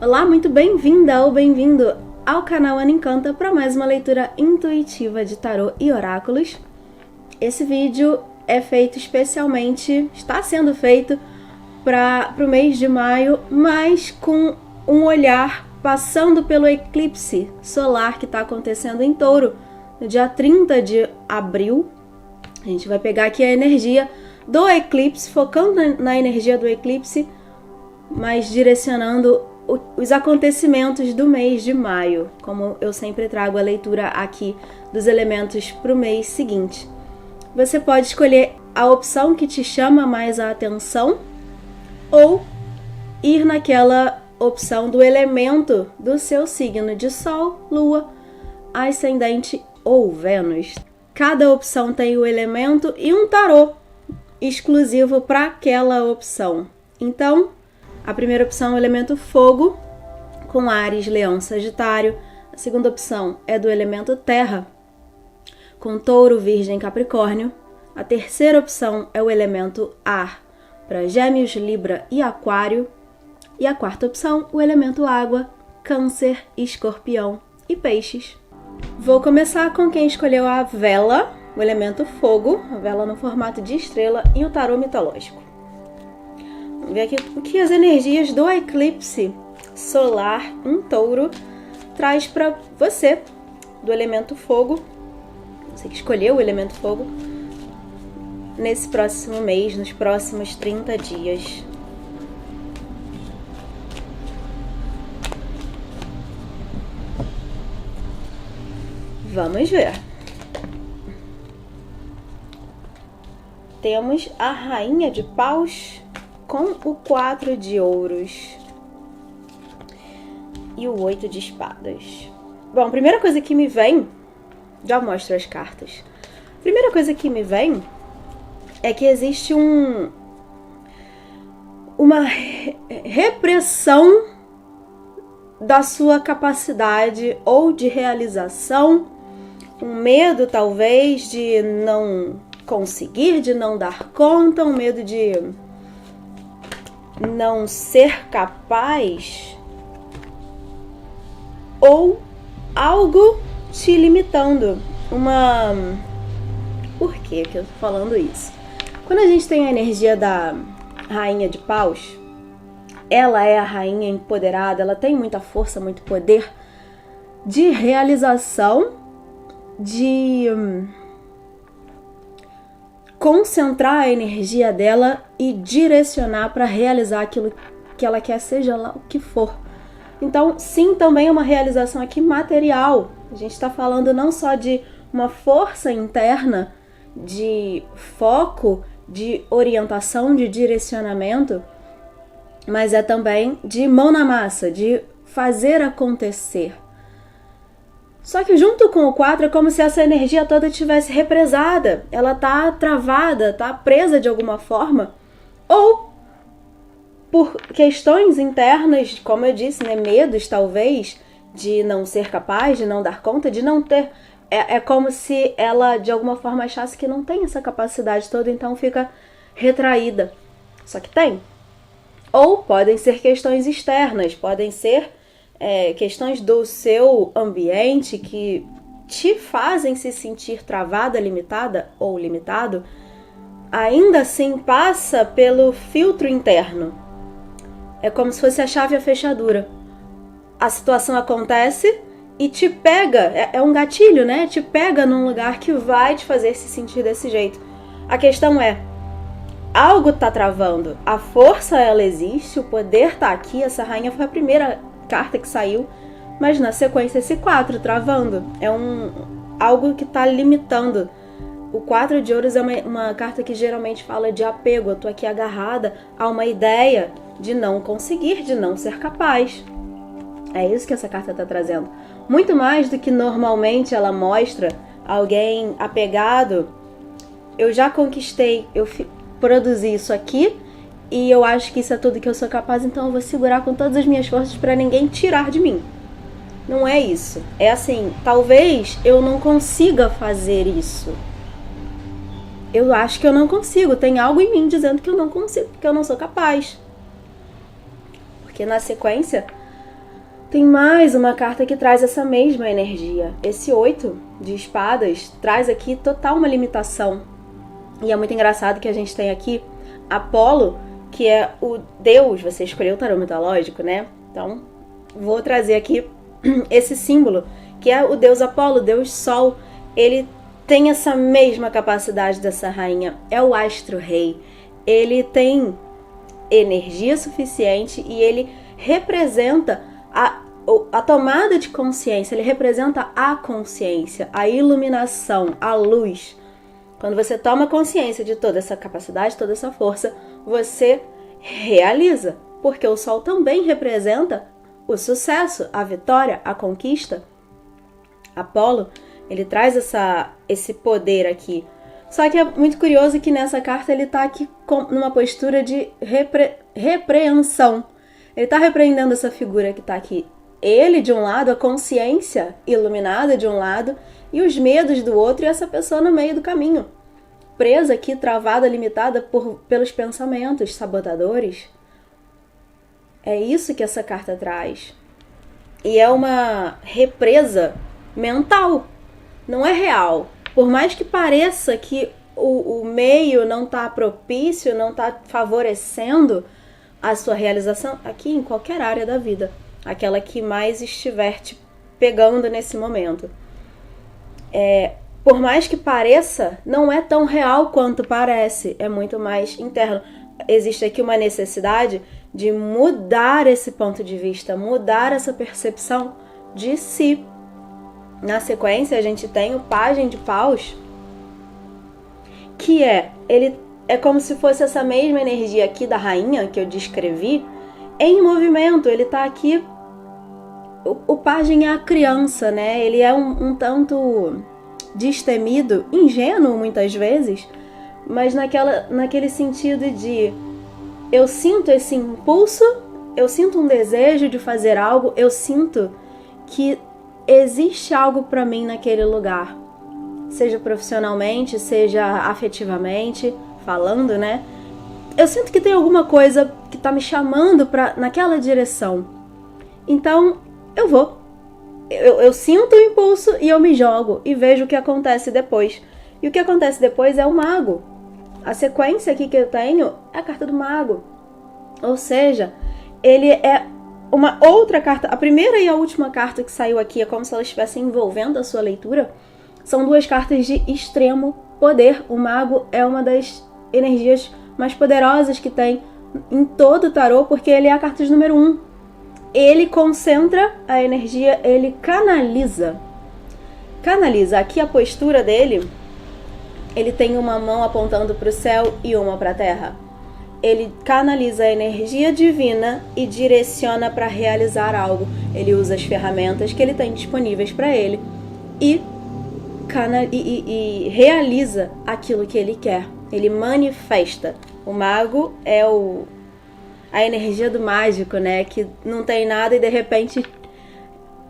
Olá, muito bem-vinda ou bem-vindo ao canal Ana Encanta para mais uma leitura intuitiva de tarô e oráculos. Esse vídeo é feito especialmente, está sendo feito para o mês de maio, mas com um olhar passando pelo eclipse solar que está acontecendo em Touro, no dia 30 de abril. A gente vai pegar aqui a energia do eclipse, focando na energia do eclipse, mas direcionando os acontecimentos do mês de maio, como eu sempre trago a leitura aqui dos elementos para o mês seguinte. Você pode escolher a opção que te chama mais a atenção ou ir naquela opção do elemento do seu signo de Sol, Lua, Ascendente ou Vênus. Cada opção tem o elemento e um tarô exclusivo para aquela opção. Então, a primeira opção é o elemento fogo, com Áries, Leão, Sagitário. A segunda opção é do elemento terra, com Touro, Virgem, Capricórnio. A terceira opção é o elemento ar, para Gêmeos, Libra e Aquário. E a quarta opção, o elemento água, Câncer, Escorpião e Peixes. Vou começar com quem escolheu a vela, o elemento fogo, a vela no formato de estrela e o tarô mitológico. Vamos ver aqui o que as energias do eclipse solar em Touro traz para você, do elemento fogo, você que escolheu o elemento fogo, nesse próximo mês, nos próximos 30 dias. Vamos ver. Temos a Rainha de Paus com o 4 de ouros e o 8 de espadas. Bom, a primeira coisa que me vem, já mostro as cartas. A primeira coisa que me vem é que existe uma repressão da sua capacidade ou de realização, um medo talvez de não conseguir, de não dar conta, um medo de não ser capaz ou algo te limitando. Por que eu tô falando isso? Quando a gente tem a energia da Rainha de Paus, ela é a rainha empoderada, ela tem muita força, muito poder de realização, de concentrar a energia dela e direcionar para realizar aquilo que ela quer, seja lá o que for. Então, sim, também é uma realização aqui material. A gente está falando não só de uma força interna, de foco, de orientação, de direcionamento, mas é também de mão na massa, de fazer acontecer. Só que junto com o 4 é como se essa energia toda estivesse represada, ela tá travada, tá presa de alguma forma, ou por questões internas, como eu disse, né, medos talvez, de não ser capaz, de não dar conta, de não ter, é como se ela de alguma forma achasse que não tem essa capacidade toda, então fica retraída. Só que tem. Ou podem ser questões externas, podem ser questões do seu ambiente que te fazem se sentir travada, limitada ou limitado, ainda assim passa pelo filtro interno. É como se fosse a chave e a fechadura. A situação acontece e te pega, é um gatilho, né? Te pega num lugar que vai te fazer se sentir desse jeito. A questão é, algo tá travando, a força ela existe, o poder tá aqui, essa rainha foi a primeira carta que saiu, mas na sequência esse 4 travando, é algo que tá limitando. O 4 de ouros é uma carta que geralmente fala de apego, eu tô aqui agarrada a uma ideia de não conseguir, de não ser capaz. É isso que essa carta tá trazendo. Muito mais do que normalmente ela mostra alguém apegado. Eu já conquistei, eu produzi isso aqui, e eu acho que isso é tudo que eu sou capaz, então eu vou segurar com todas as minhas forças para ninguém tirar de mim. Não é isso. É assim, talvez eu não consiga fazer isso. Eu acho que eu não consigo. Tem algo em mim dizendo que eu não consigo, que eu não sou capaz. Porque na sequência Tem mais uma carta que traz essa mesma energia. Esse 8 de espadas traz aqui total uma limitação. E é muito engraçado que a gente tem aqui Apolo, que é o deus, você escolheu o tarô mitológico, né? Então, vou trazer aqui esse símbolo, que é o deus Apolo, o deus Sol. Ele tem essa mesma capacidade dessa rainha, é o astro-rei. Ele tem energia suficiente e ele representa a tomada de consciência, ele representa a consciência, a iluminação, a luz. Quando você toma consciência de toda essa capacidade, toda essa força, você realiza, porque o Sol também representa o sucesso, a vitória, a conquista. Apolo, ele traz esse poder aqui. Só que é muito curioso que nessa carta ele está aqui numa postura de repreensão. Ele está repreendendo essa figura que está aqui. Ele de um lado, a consciência iluminada de um lado, e os medos do outro, e essa pessoa no meio do caminho. Presa aqui, travada, limitada pelos pensamentos sabotadores. É isso que essa carta traz. E é uma represa mental. Não é real. Por mais que pareça que o meio não está propício, não está favorecendo a sua realização, aqui em qualquer área da vida, aquela que mais estiver te pegando nesse momento. Por mais que pareça, não é tão real quanto parece, é muito mais interno. Existe aqui uma necessidade de mudar esse ponto de vista, mudar essa percepção de si. Na sequência, a gente tem o Pajem de Paus, que ele é como se fosse essa mesma energia aqui da rainha que eu descrevi, em movimento. Ele tá aqui, o pajem é a criança, né? Ele é um tanto destemido, ingênuo muitas vezes, mas naquele sentido de eu sinto esse impulso, eu sinto um desejo de fazer algo, eu sinto que existe algo para mim naquele lugar, seja profissionalmente, seja afetivamente, falando, né? Eu sinto que tem alguma coisa que tá me chamando naquela direção. Então, eu vou. Eu sinto o impulso e eu me jogo e vejo o que acontece depois. E o que acontece depois é o mago. A sequência aqui que eu tenho é a carta do mago. Ou seja, ele é uma outra carta. A primeira e a última carta que saiu aqui é como se elas estivessem envolvendo a sua leitura. São duas cartas de extremo poder. O mago é uma das energias mais poderosas que tem em todo o tarô, porque ele é a carta de número 1. Ele concentra a energia, ele canaliza. Aqui a postura dele, ele tem uma mão apontando para o céu e uma para a terra. Ele canaliza a energia divina e direciona para realizar algo. Ele usa as ferramentas que ele tem disponíveis para ele e realiza aquilo que ele quer. Ele manifesta. O mago é a energia do mágico, né? Que não tem nada e de repente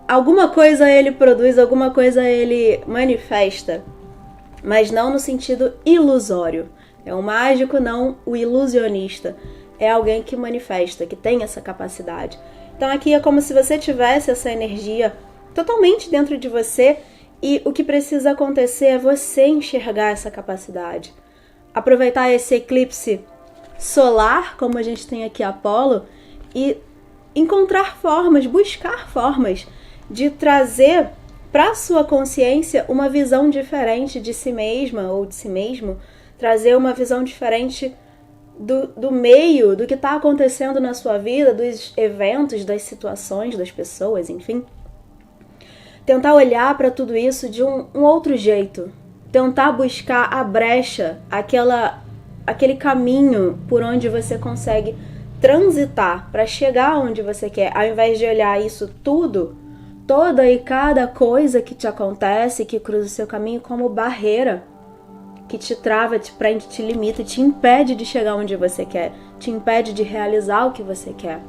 alguma coisa ele produz, alguma coisa ele manifesta. Mas não no sentido ilusório. É o mágico, não o ilusionista. É alguém que manifesta, que tem essa capacidade. Então aqui é como se você tivesse essa energia totalmente dentro de você e o que precisa acontecer é você enxergar essa capacidade. Aproveitar esse eclipse solar, como a gente tem aqui Apolo, e encontrar formas, buscar formas de trazer para a sua consciência uma visão diferente de si mesma ou de si mesmo, trazer uma visão diferente do meio, do que está acontecendo na sua vida, dos eventos, das situações, das pessoas, enfim. Tentar olhar para tudo isso de um outro jeito. Tentar buscar a brecha, aquele caminho por onde você consegue transitar para chegar onde você quer, ao invés de olhar isso tudo, toda e cada coisa que te acontece, que cruza o seu caminho como barreira, que te trava, te prende, te limita, te impede de chegar onde você quer, te impede de realizar o que você quer.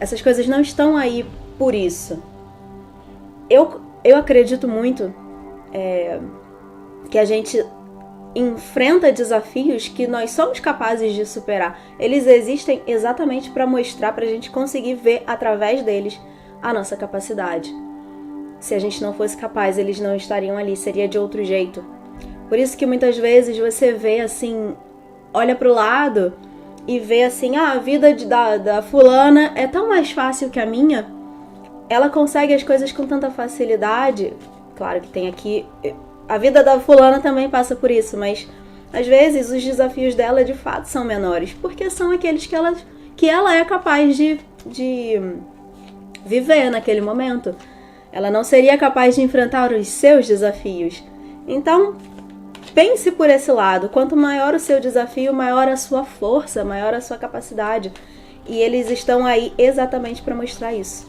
Essas coisas não estão aí por isso. Eu acredito muito que a gente enfrenta desafios que nós somos capazes de superar. Eles existem exatamente para mostrar, para a gente conseguir ver através deles a nossa capacidade. Se a gente não fosse capaz, eles não estariam ali, seria de outro jeito. Por isso que muitas vezes você vê assim, olha pro lado e vê assim, a vida da fulana é tão mais fácil que a minha. Ela consegue as coisas com tanta facilidade. Claro que tem aqui, a vida da fulana também passa por isso, mas às vezes os desafios dela de fato são menores, porque são aqueles que ela é capaz de viver naquele momento. Ela não seria capaz de enfrentar os seus desafios. Então, pense por esse lado. Quanto maior o seu desafio, maior a sua força, maior a sua capacidade. E eles estão aí exatamente para mostrar isso.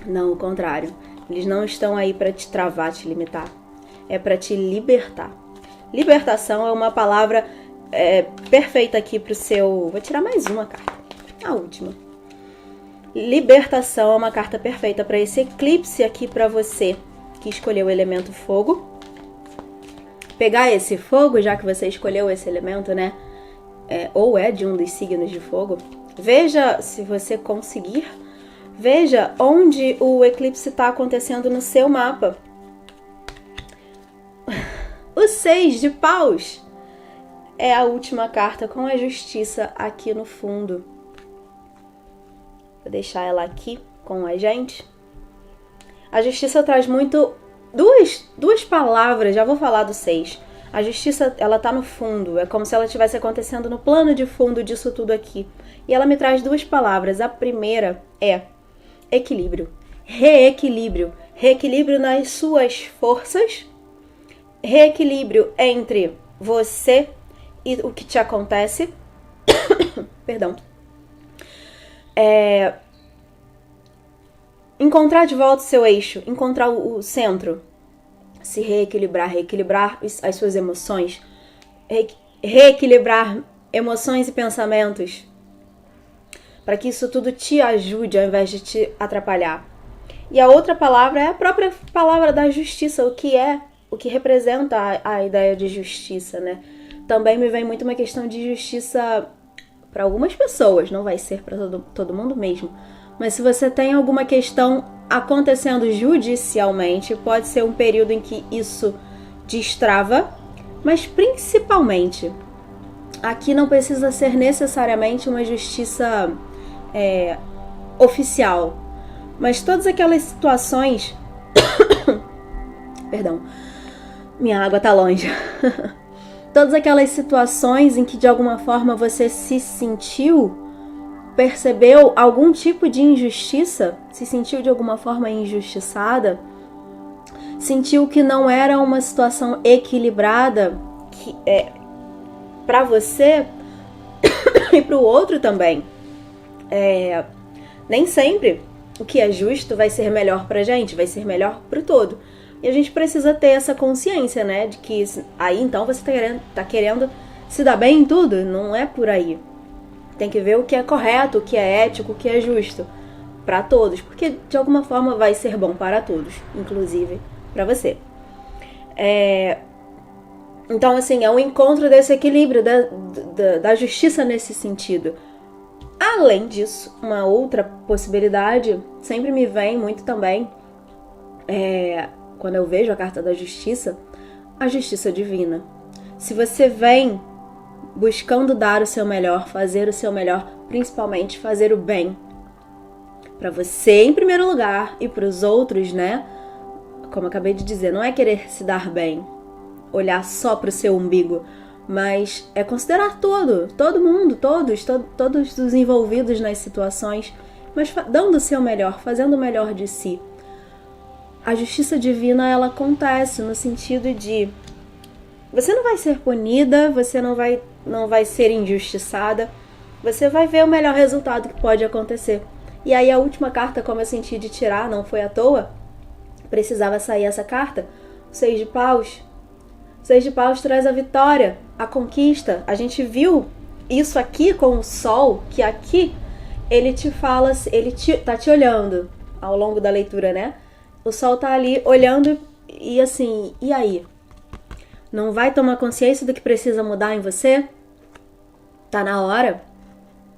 Não o contrário. Eles não estão aí para te travar, te limitar. É para te libertar. Libertação é uma palavra perfeita aqui para o seu... Vou tirar mais uma carta. A última. Libertação é uma carta perfeita para esse eclipse aqui para você que escolheu o elemento fogo. Pegar esse fogo, já que você escolheu esse elemento, né? Ou é de um dos signos de fogo. Veja, se você conseguir, veja onde o eclipse está acontecendo no seu mapa. O 6 de paus é a última carta com a justiça aqui no fundo. Vou deixar ela aqui com a gente. A justiça traz muito... Duas palavras, já vou falar do 6. A justiça, ela tá no fundo. É como se ela estivesse acontecendo no plano de fundo disso tudo aqui. E ela me traz duas palavras. A primeira é equilíbrio. Reequilíbrio. Reequilíbrio nas suas forças. Reequilíbrio entre você e o que te acontece. Perdão. Encontrar de volta o seu eixo, encontrar o centro, se reequilibrar as suas emoções, reequilibrar emoções e pensamentos, para que isso tudo te ajude ao invés de te atrapalhar. E a outra palavra é a própria palavra da justiça, o que representa a ideia de justiça, né? Também me vem muito uma questão de justiça para algumas pessoas, não vai ser para todo mundo mesmo. Mas se você tem alguma questão acontecendo judicialmente, pode ser um período em que isso destrava, mas principalmente, aqui não precisa ser necessariamente uma justiça oficial, mas todas aquelas situações... Perdão, minha água tá longe. Todas aquelas situações em que de alguma forma você se percebeu algum tipo de injustiça, se sentiu de alguma forma injustiçada, sentiu que não era uma situação equilibrada para você e para o outro também. Nem sempre o que é justo vai ser melhor pra gente, vai ser melhor pro todo. E a gente precisa ter essa consciência, né, de que aí então você tá querendo se dar bem em tudo, não é por aí. Tem que ver o que é correto, o que é ético, o que é justo para todos, porque de alguma forma vai ser bom para todos, inclusive para você. Então, assim, é um encontro desse equilíbrio, da justiça nesse sentido. Além disso, uma outra possibilidade sempre me vem muito também, quando eu vejo a carta da justiça, a justiça divina. Se você vem buscando dar o seu melhor, fazer o seu melhor, principalmente fazer o bem para você em primeiro lugar e para os outros, né? Como eu acabei de dizer, não é querer se dar bem, olhar só para o seu umbigo, mas é considerar todo mundo, todos os envolvidos nas situações, mas dando o seu melhor, fazendo o melhor de si. A justiça divina, ela acontece no sentido de você não vai ser punida, você não vai ser injustiçada, você vai ver o melhor resultado que pode acontecer. E aí a última carta, como eu senti de tirar, não foi à toa, precisava sair essa carta, o 6 de paus. O 6 de paus traz a vitória, a conquista. A gente viu isso aqui com o sol, que aqui ele te fala, tá te olhando ao longo da leitura, né? O sol tá ali olhando e assim, e aí? Não vai tomar consciência do que precisa mudar em você? Tá na hora?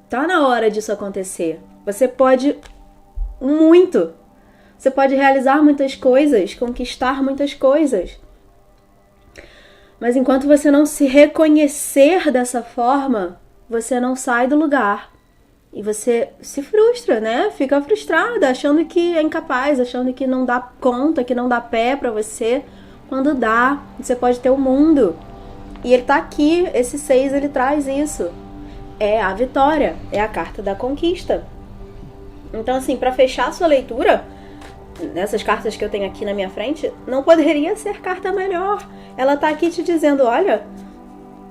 Tá na hora disso acontecer. Você pode muito Você pode realizar muitas coisas, conquistar muitas coisas. Mas enquanto você não se reconhecer dessa forma, você não sai do lugar. E você se frustra, né? Fica frustrada, achando que é incapaz, achando que não dá conta, que não dá pé pra você. Quando dá, você pode ter o mundo. E ele tá aqui, esse 6, ele traz isso. É a vitória, é a carta da conquista. Então, assim, pra fechar a sua leitura, nessas cartas que eu tenho aqui na minha frente, não poderia ser carta melhor. Ela tá aqui te dizendo, olha,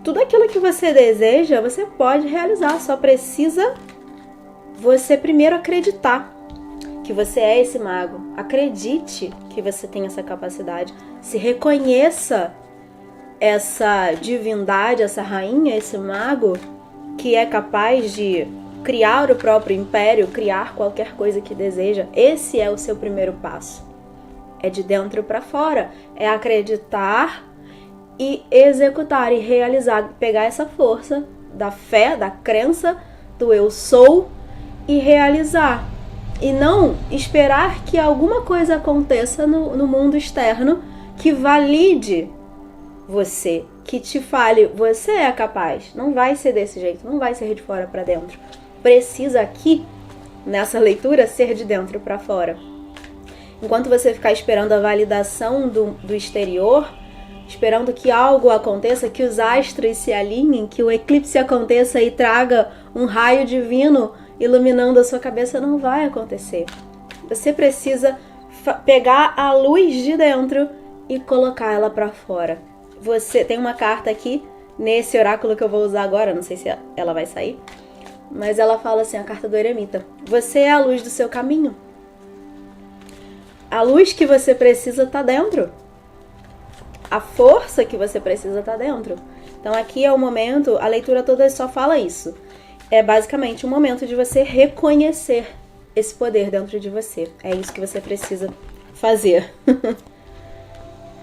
tudo aquilo que você deseja, você pode realizar, só precisa você primeiro acreditar que você é esse mago. Acredite que você tem essa capacidade. Se reconheça essa divindade, essa rainha, esse mago que é capaz de criar o próprio império, criar qualquer coisa que deseja. Esse é o seu primeiro passo. É de dentro para fora. É acreditar e executar e realizar. Pegar essa força da fé, da crença, do eu sou e realizar. E não esperar que alguma coisa aconteça no mundo externo que valide você, que te fale, você é capaz. Não vai ser desse jeito, não vai ser de fora para dentro. Precisa aqui, nessa leitura, ser de dentro para fora. Enquanto você ficar esperando a validação do exterior, esperando que algo aconteça, que os astros se alinhem, que o eclipse aconteça e traga um raio divino iluminando a sua cabeça, não vai acontecer. Você precisa pegar a luz de dentro e colocar ela para fora. Você tem uma carta aqui, nesse oráculo que eu vou usar agora, não sei se ela vai sair, mas ela fala assim, a carta do eremita. Você é a luz do seu caminho. A luz que você precisa está dentro. A força que você precisa está dentro. Então aqui é o momento, a leitura toda só fala isso. É basicamente um momento de você reconhecer esse poder dentro de você. É isso que você precisa fazer.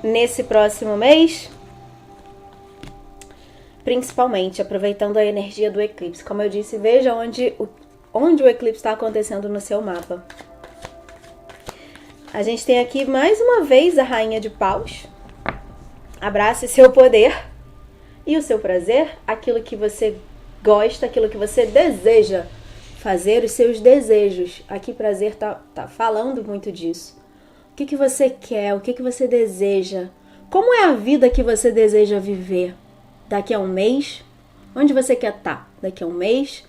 Nesse próximo mês, principalmente aproveitando a energia do eclipse. Como eu disse, veja onde o eclipse está acontecendo no seu mapa. A gente tem aqui mais uma vez a Rainha de Paus. Abrace seu poder e o seu prazer, aquilo que você gosta, aquilo que você deseja fazer, os seus desejos. Aqui prazer tá falando muito disso. O que você quer, o que você deseja? Como é a vida que você deseja viver? Daqui a um mês? Onde você quer estar? Daqui a um mês?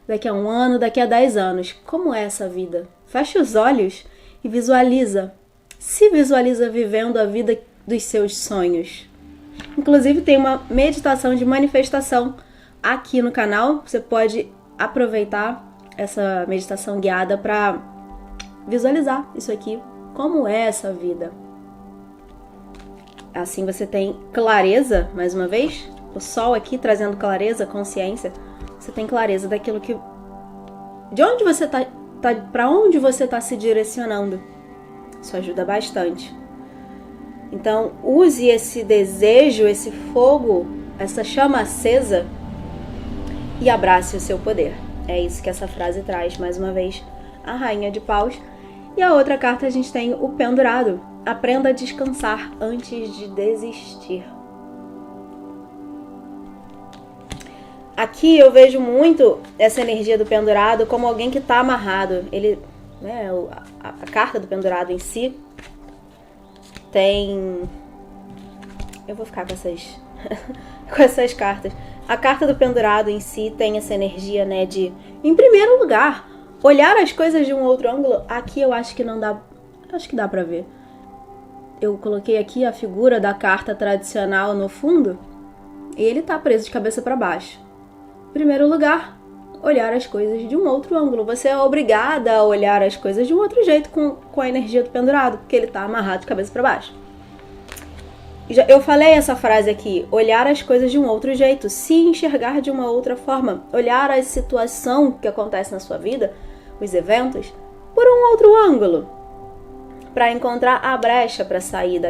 Daqui a um ano? Daqui a 10 anos? Como é essa vida? Feche os olhos e visualiza. Se visualiza vivendo a vida dos seus sonhos. Inclusive tem uma meditação de manifestação aqui no canal. Você pode aproveitar essa meditação guiada para visualizar isso aqui. Como é essa vida? Assim você tem clareza, mais uma vez. O sol aqui trazendo clareza, consciência. Você tem clareza daquilo que... De onde você tá para onde você tá se direcionando. Isso ajuda bastante. Então, use esse desejo, esse fogo, essa chama acesa e abrace o seu poder. É isso que essa frase traz, mais uma vez, a Rainha de Paus. E a outra carta a gente tem o Pendurado. Aprenda a descansar antes de desistir. Aqui eu vejo muito essa energia do pendurado como alguém que está amarrado. Ele, né, a carta do pendurado em si tem... Eu vou ficar com essas, com essas cartas. A carta do pendurado em si tem essa energia, né, de, em primeiro lugar, olhar as coisas de um outro ângulo. Aqui eu acho que não dá... Acho que dá pra ver. Eu coloquei aqui a figura da carta tradicional no fundo e ele tá preso de cabeça para baixo. Em primeiro lugar, olhar as coisas de um outro ângulo. Você é obrigada a olhar as coisas de um outro jeito com a energia do pendurado, porque ele tá amarrado de cabeça para baixo. Eu falei essa frase aqui, olhar as coisas de um outro jeito, se enxergar de uma outra forma, olhar a situação que acontece na sua vida, os eventos, por um outro ângulo, para encontrar a brecha para sair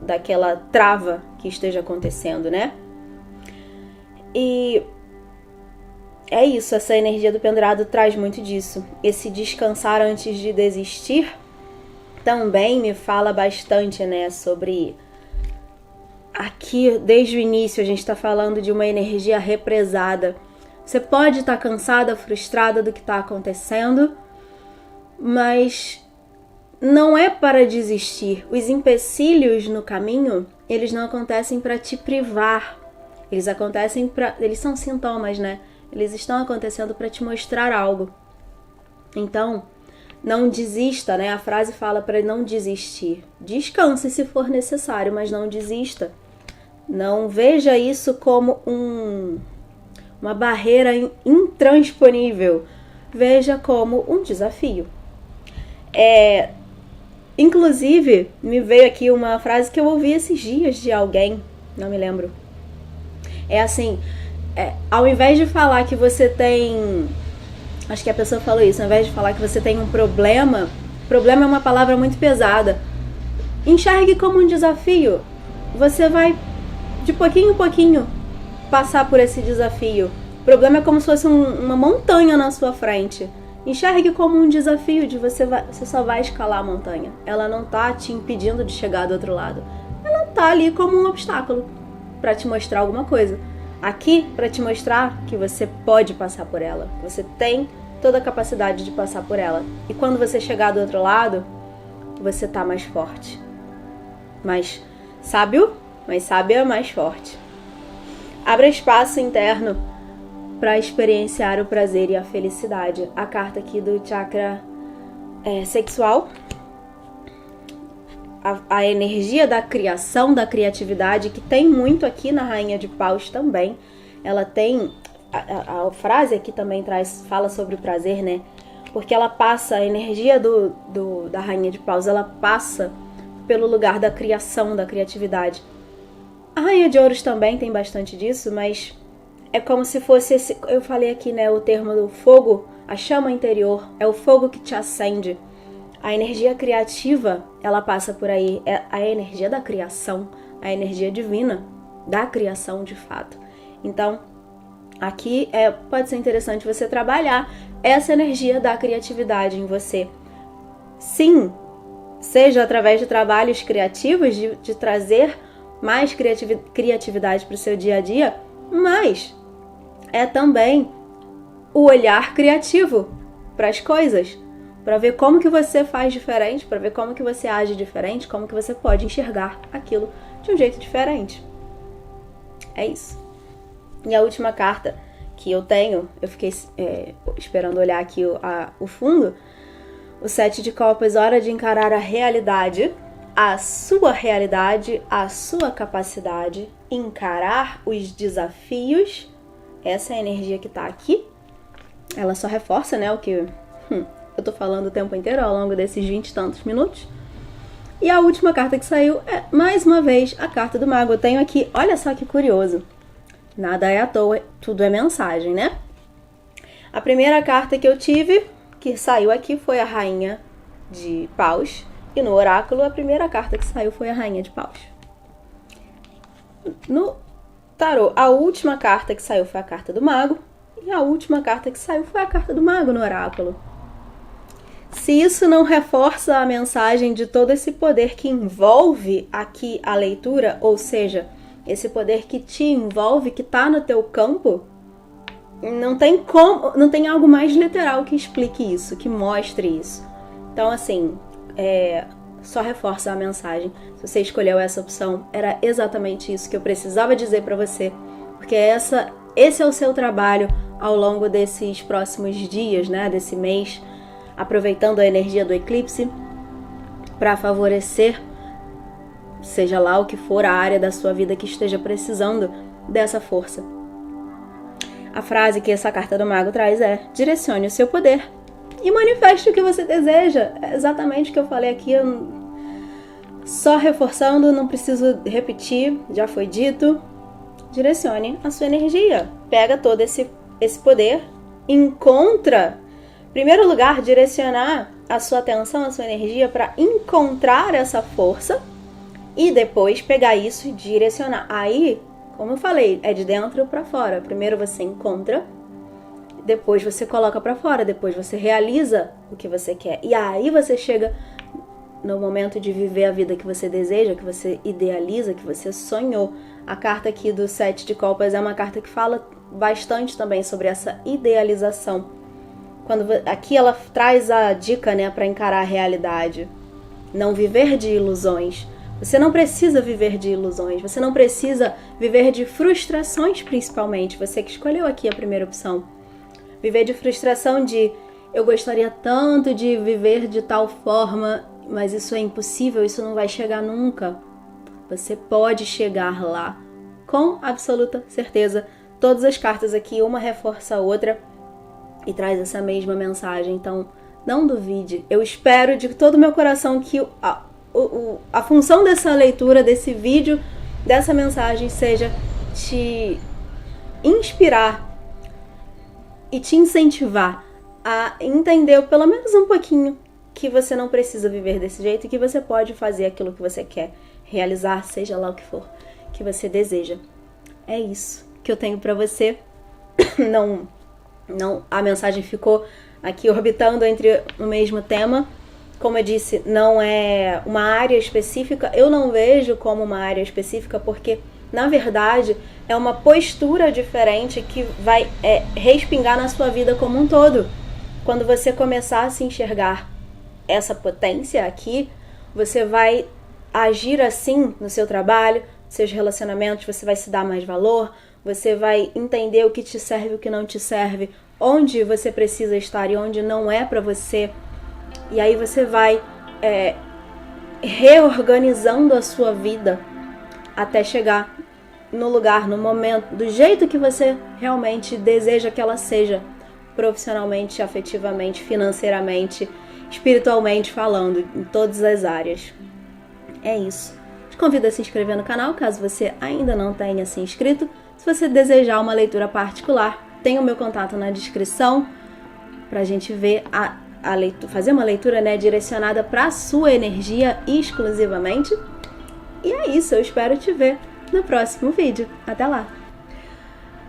daquela trava que esteja acontecendo, né? E é isso, essa energia do pendurado traz muito disso. Esse descansar antes de desistir também me fala bastante, né, sobre... Aqui, desde o início, a gente está falando de uma energia represada. Você pode estar cansada, frustrada do que está acontecendo, mas não é para desistir. Os empecilhos no caminho, eles não acontecem para te privar. Eles acontecem para... Eles são sintomas, né? Eles estão acontecendo para te mostrar algo. Então, não desista, né? A frase fala para não desistir. Descanse se for necessário, mas não desista. Não veja isso como uma barreira intransponível. Veja como um desafio. Inclusive, me veio aqui uma frase que eu ouvi esses dias de alguém, não me lembro. É assim, ao invés de falar que você tem... Acho que a pessoa falou isso, ao invés de falar que você tem um problema é uma palavra muito pesada. Enxergue como um desafio. Você vai, de pouquinho em pouquinho, passar por esse desafio. O problema é como se fosse uma montanha na sua frente. Enxergue como um desafio de você só vai escalar a montanha. Ela não tá te impedindo de chegar do outro lado. Ela tá ali como um obstáculo para te mostrar alguma coisa. Aqui para te mostrar que você pode passar por ela. Você tem toda a capacidade de passar por ela. E quando você chegar do outro lado, você tá mais forte. Mais sábio, mais sábia, mais forte. Abra espaço interno para experienciar o prazer e a felicidade. A carta aqui do chakra sexual. A energia da criação, da criatividade, que tem muito aqui na Rainha de Paus também. Ela tem... A frase aqui também fala sobre o prazer, né? Porque ela passa, a energia da Rainha de Paus, ela passa pelo lugar da criação, da criatividade. A Rainha de Ouros também tem bastante disso, mas é como se fosse esse... Eu falei aqui, né, o termo do fogo, a chama interior, é o fogo que te acende. A energia criativa, ela passa por aí, é a energia da criação, a energia divina da criação de fato. Então, aqui pode ser interessante você trabalhar essa energia da criatividade em você. Sim, seja através de trabalhos criativos, de trazer mais criatividade para o seu dia a dia, mas é também o olhar criativo para as coisas, para ver como que você faz diferente, para ver como que você age diferente, como que você pode enxergar aquilo de um jeito diferente. É isso. E a última carta que eu tenho, eu fiquei esperando olhar aqui o fundo, o 7 de copas, hora de encarar a realidade, a sua capacidade, encarar os desafios. Essa é a energia que tá aqui. Ela só reforça, né, o que eu tô falando o tempo inteiro, ao longo desses 20 e tantos minutos. E a última carta que saiu é, mais uma vez, a carta do mago. Eu tenho aqui, olha só que curioso. Nada é à toa, tudo é mensagem, né? A primeira carta que eu tive, que saiu aqui, foi a Rainha de Paus. E no oráculo, a primeira carta que saiu foi a Rainha de Paus. No tarô, a última carta que saiu foi a carta do mago. E a última carta que saiu foi a carta do mago no oráculo. Se isso não reforça a mensagem de todo esse poder que envolve aqui a leitura, ou seja, esse poder que te envolve, que está no teu campo, não tem algo mais literal que explique isso, que mostre isso. Então, assim, só reforça a mensagem. Se você escolheu essa opção, era exatamente isso que eu precisava dizer para você, porque esse é o seu trabalho ao longo desses próximos dias, né, desse mês, aproveitando a energia do eclipse para favorecer, seja lá o que for a área da sua vida que esteja precisando dessa força. A frase que essa carta do mago traz é: direcione o seu poder e manifeste o que você deseja. É exatamente o que eu falei aqui, só reforçando, não preciso repetir, já foi dito. Direcione a sua energia, pega todo esse poder, encontra, em primeiro lugar, direcionar a sua atenção, a sua energia para encontrar essa força e depois pegar isso e direcionar. Aí, como eu falei, é de dentro para fora. Primeiro você encontra, depois você coloca para fora, depois você realiza o que você quer. E aí você chega no momento de viver a vida que você deseja, que você idealiza, que você sonhou. A carta aqui do 7 de Copas é uma carta que fala bastante também sobre essa idealização. Aqui ela traz a dica, né, para encarar a realidade. Não viver de ilusões. Você não precisa viver de ilusões, você não precisa viver de frustrações, principalmente. Você que escolheu aqui a primeira opção. Viver de frustração de eu gostaria tanto de viver de tal forma, mas isso é impossível, isso não vai chegar nunca. Você pode chegar lá, com absoluta certeza. Todas as cartas aqui, uma reforça a outra e traz essa mesma mensagem, então não duvide. Eu espero de todo o meu coração que a função dessa leitura, desse vídeo, dessa mensagem seja te inspirar e te incentivar a entender pelo menos um pouquinho que você não precisa viver desse jeito e que você pode fazer aquilo que você quer realizar, seja lá o que for que você deseja. É isso que eu tenho pra você. Não, a mensagem ficou aqui orbitando entre o mesmo tema. Como eu disse, não é uma área específica. Eu não vejo como uma área específica porque, na verdade, é uma postura diferente que vai respingar na sua vida como um todo. Quando você começar a se enxergar essa potência aqui, você vai agir assim no seu trabalho, nos seus relacionamentos, você vai se dar mais valor, você vai entender o que te serve e o que não te serve, onde você precisa estar e onde não é para você. E aí você vai reorganizando a sua vida até chegar no lugar, no momento, do jeito que você realmente deseja que ela seja, profissionalmente, afetivamente, financeiramente, espiritualmente falando, em todas as áreas. É isso. Te convido a se inscrever no canal, caso você ainda não tenha se inscrito. Se você desejar uma leitura particular, tem o meu contato na descrição pra gente ver a leitura, fazer uma leitura, né, direcionada para a sua energia exclusivamente. E é isso, eu espero te ver no próximo vídeo. Até lá!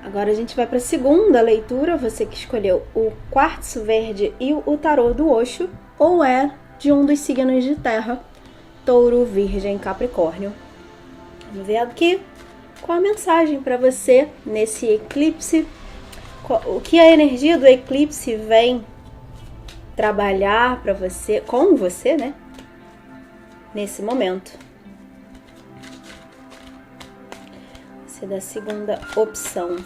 Agora a gente vai para a segunda leitura, você que escolheu o quartzo verde e o tarô do Osho, ou é de um dos signos de terra, Touro, Virgem, Capricórnio. Vamos ver aqui qual a mensagem para você nesse eclipse, o que a energia do eclipse vem trabalhar para você, com você, né, nesse momento. Essa é da segunda opção.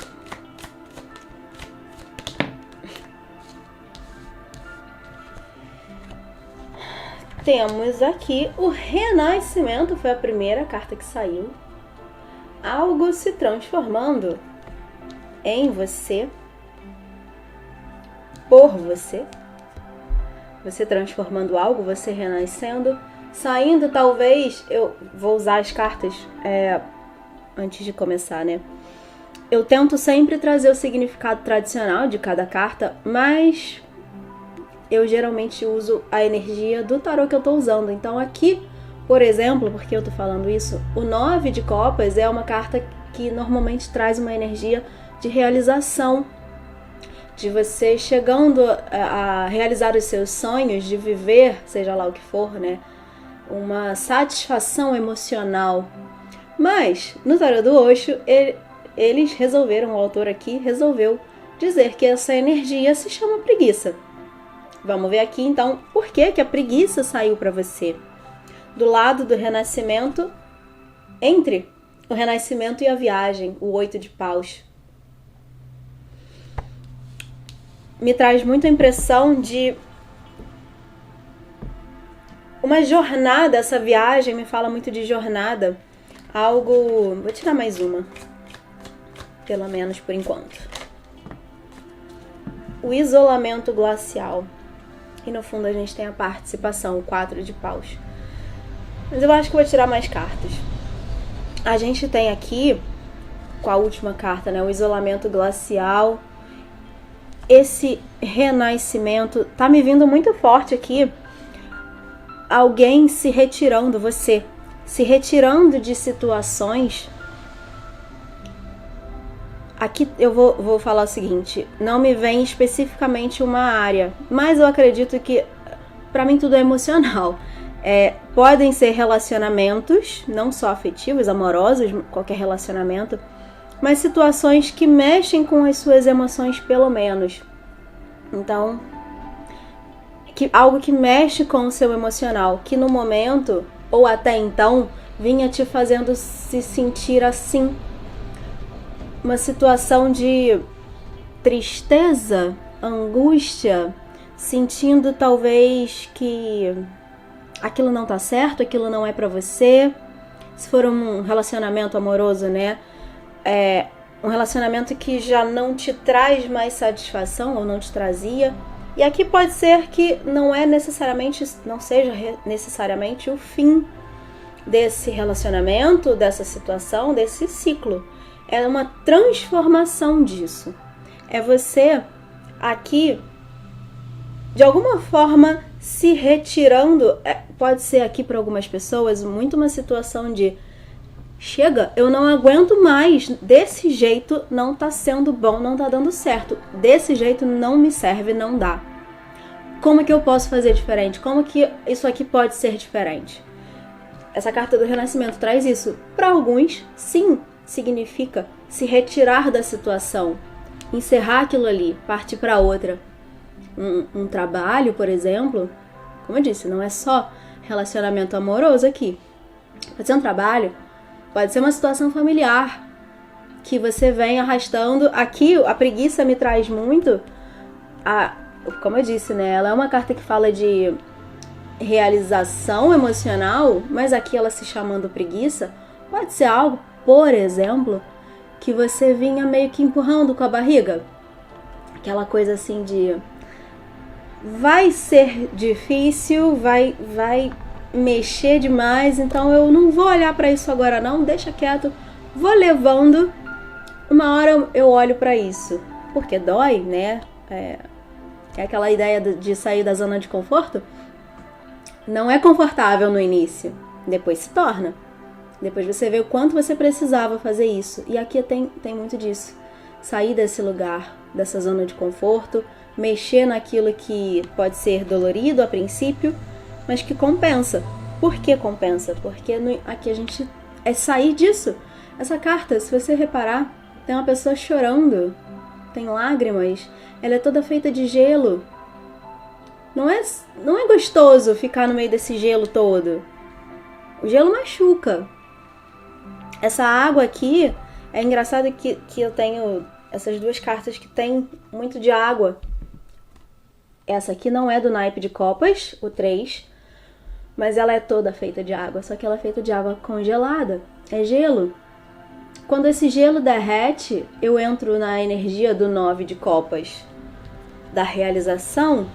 Temos aqui o renascimento, foi a primeira carta que saiu. Algo se transformando em você, por você. Você transformando algo, você renascendo, saindo talvez, eu vou usar as cartas antes de começar, né? Eu tento sempre trazer o significado tradicional de cada carta, mas eu geralmente uso a energia do tarô que eu tô usando. Então aqui, por exemplo, porque eu tô falando isso, o 9 de copas é uma carta que normalmente traz uma energia de realização, de você chegando a realizar os seus sonhos, de viver, seja lá o que for, né? Uma satisfação emocional. Mas, no tarô do Osho, eles resolveram, o autor aqui resolveu dizer que essa energia se chama preguiça. Vamos ver aqui, então, por que a preguiça saiu para você. Do lado do renascimento, entre o renascimento e a viagem, o 8 de paus. Me traz muita impressão de uma jornada, essa viagem me fala muito de jornada, algo... Vou tirar mais uma, pelo menos por enquanto. O isolamento glacial. E no fundo a gente tem a participação, o 4 de paus. Mas eu acho que vou tirar mais cartas. A gente tem aqui, com a última carta, né, o isolamento glacial. Esse renascimento tá me vindo muito forte aqui. Alguém se retirando, você se retirando de situações. Aqui eu vou falar o seguinte, não me vem especificamente uma área, mas eu acredito que pra mim tudo é emocional. Podem ser relacionamentos, não só afetivos, amorosos, qualquer relacionamento, mas situações que mexem com as suas emoções, pelo menos. Então, algo que mexe com o seu emocional, que no momento, ou até então, vinha te fazendo se sentir assim. Uma situação de tristeza, angústia, sentindo talvez que aquilo não tá certo, aquilo não é pra você. Se for um relacionamento amoroso, né? Um relacionamento que já não te traz mais satisfação ou não te trazia. E aqui pode ser que não seja necessariamente o fim desse relacionamento, dessa situação, desse ciclo. É uma transformação disso. É você aqui, de alguma forma, se retirando. Pode ser aqui para algumas pessoas muito uma situação de: chega, eu não aguento mais, desse jeito não tá sendo bom, não tá dando certo, desse jeito não me serve, não dá. Como que eu posso fazer diferente? Como que isso aqui pode ser diferente? Essa carta do Renascimento traz isso. Para alguns, sim, significa se retirar da situação, encerrar aquilo ali, partir para outra. Um trabalho, por exemplo, como eu disse, não é só relacionamento amoroso aqui. Pode ser um trabalho, pode ser uma situação familiar que você vem arrastando. Aqui a preguiça me traz muito, como eu disse, né? Ela é uma carta que fala de realização emocional, mas aqui ela se chamando preguiça, pode ser algo, por exemplo, que você vinha meio que empurrando com a barriga. Aquela coisa assim de: vai ser difícil, vai mexer demais, então eu não vou olhar para isso agora não, deixa quieto, vou levando, uma hora eu olho para isso, porque dói, né? É aquela ideia de sair da zona de conforto. Não é confortável no início, depois se torna. Depois você vê o quanto você precisava fazer isso. E aqui tem muito disso. Sair desse lugar, dessa zona de conforto, mexer naquilo que pode ser dolorido a princípio, mas que compensa. Por que compensa? Porque aqui a gente sair disso. Essa carta, se você reparar, tem uma pessoa chorando, tem lágrimas, ela é toda feita de gelo. Não é gostoso ficar no meio desse gelo todo. O gelo machuca. Essa água aqui, é engraçado que eu tenho essas duas cartas que tem muito de água. Essa aqui não é do naipe de copas, o 3, mas ela é toda feita de água, só que ela é feita de água congelada, é gelo. Quando esse gelo derrete, eu entro na energia do 9 de copas, da realização,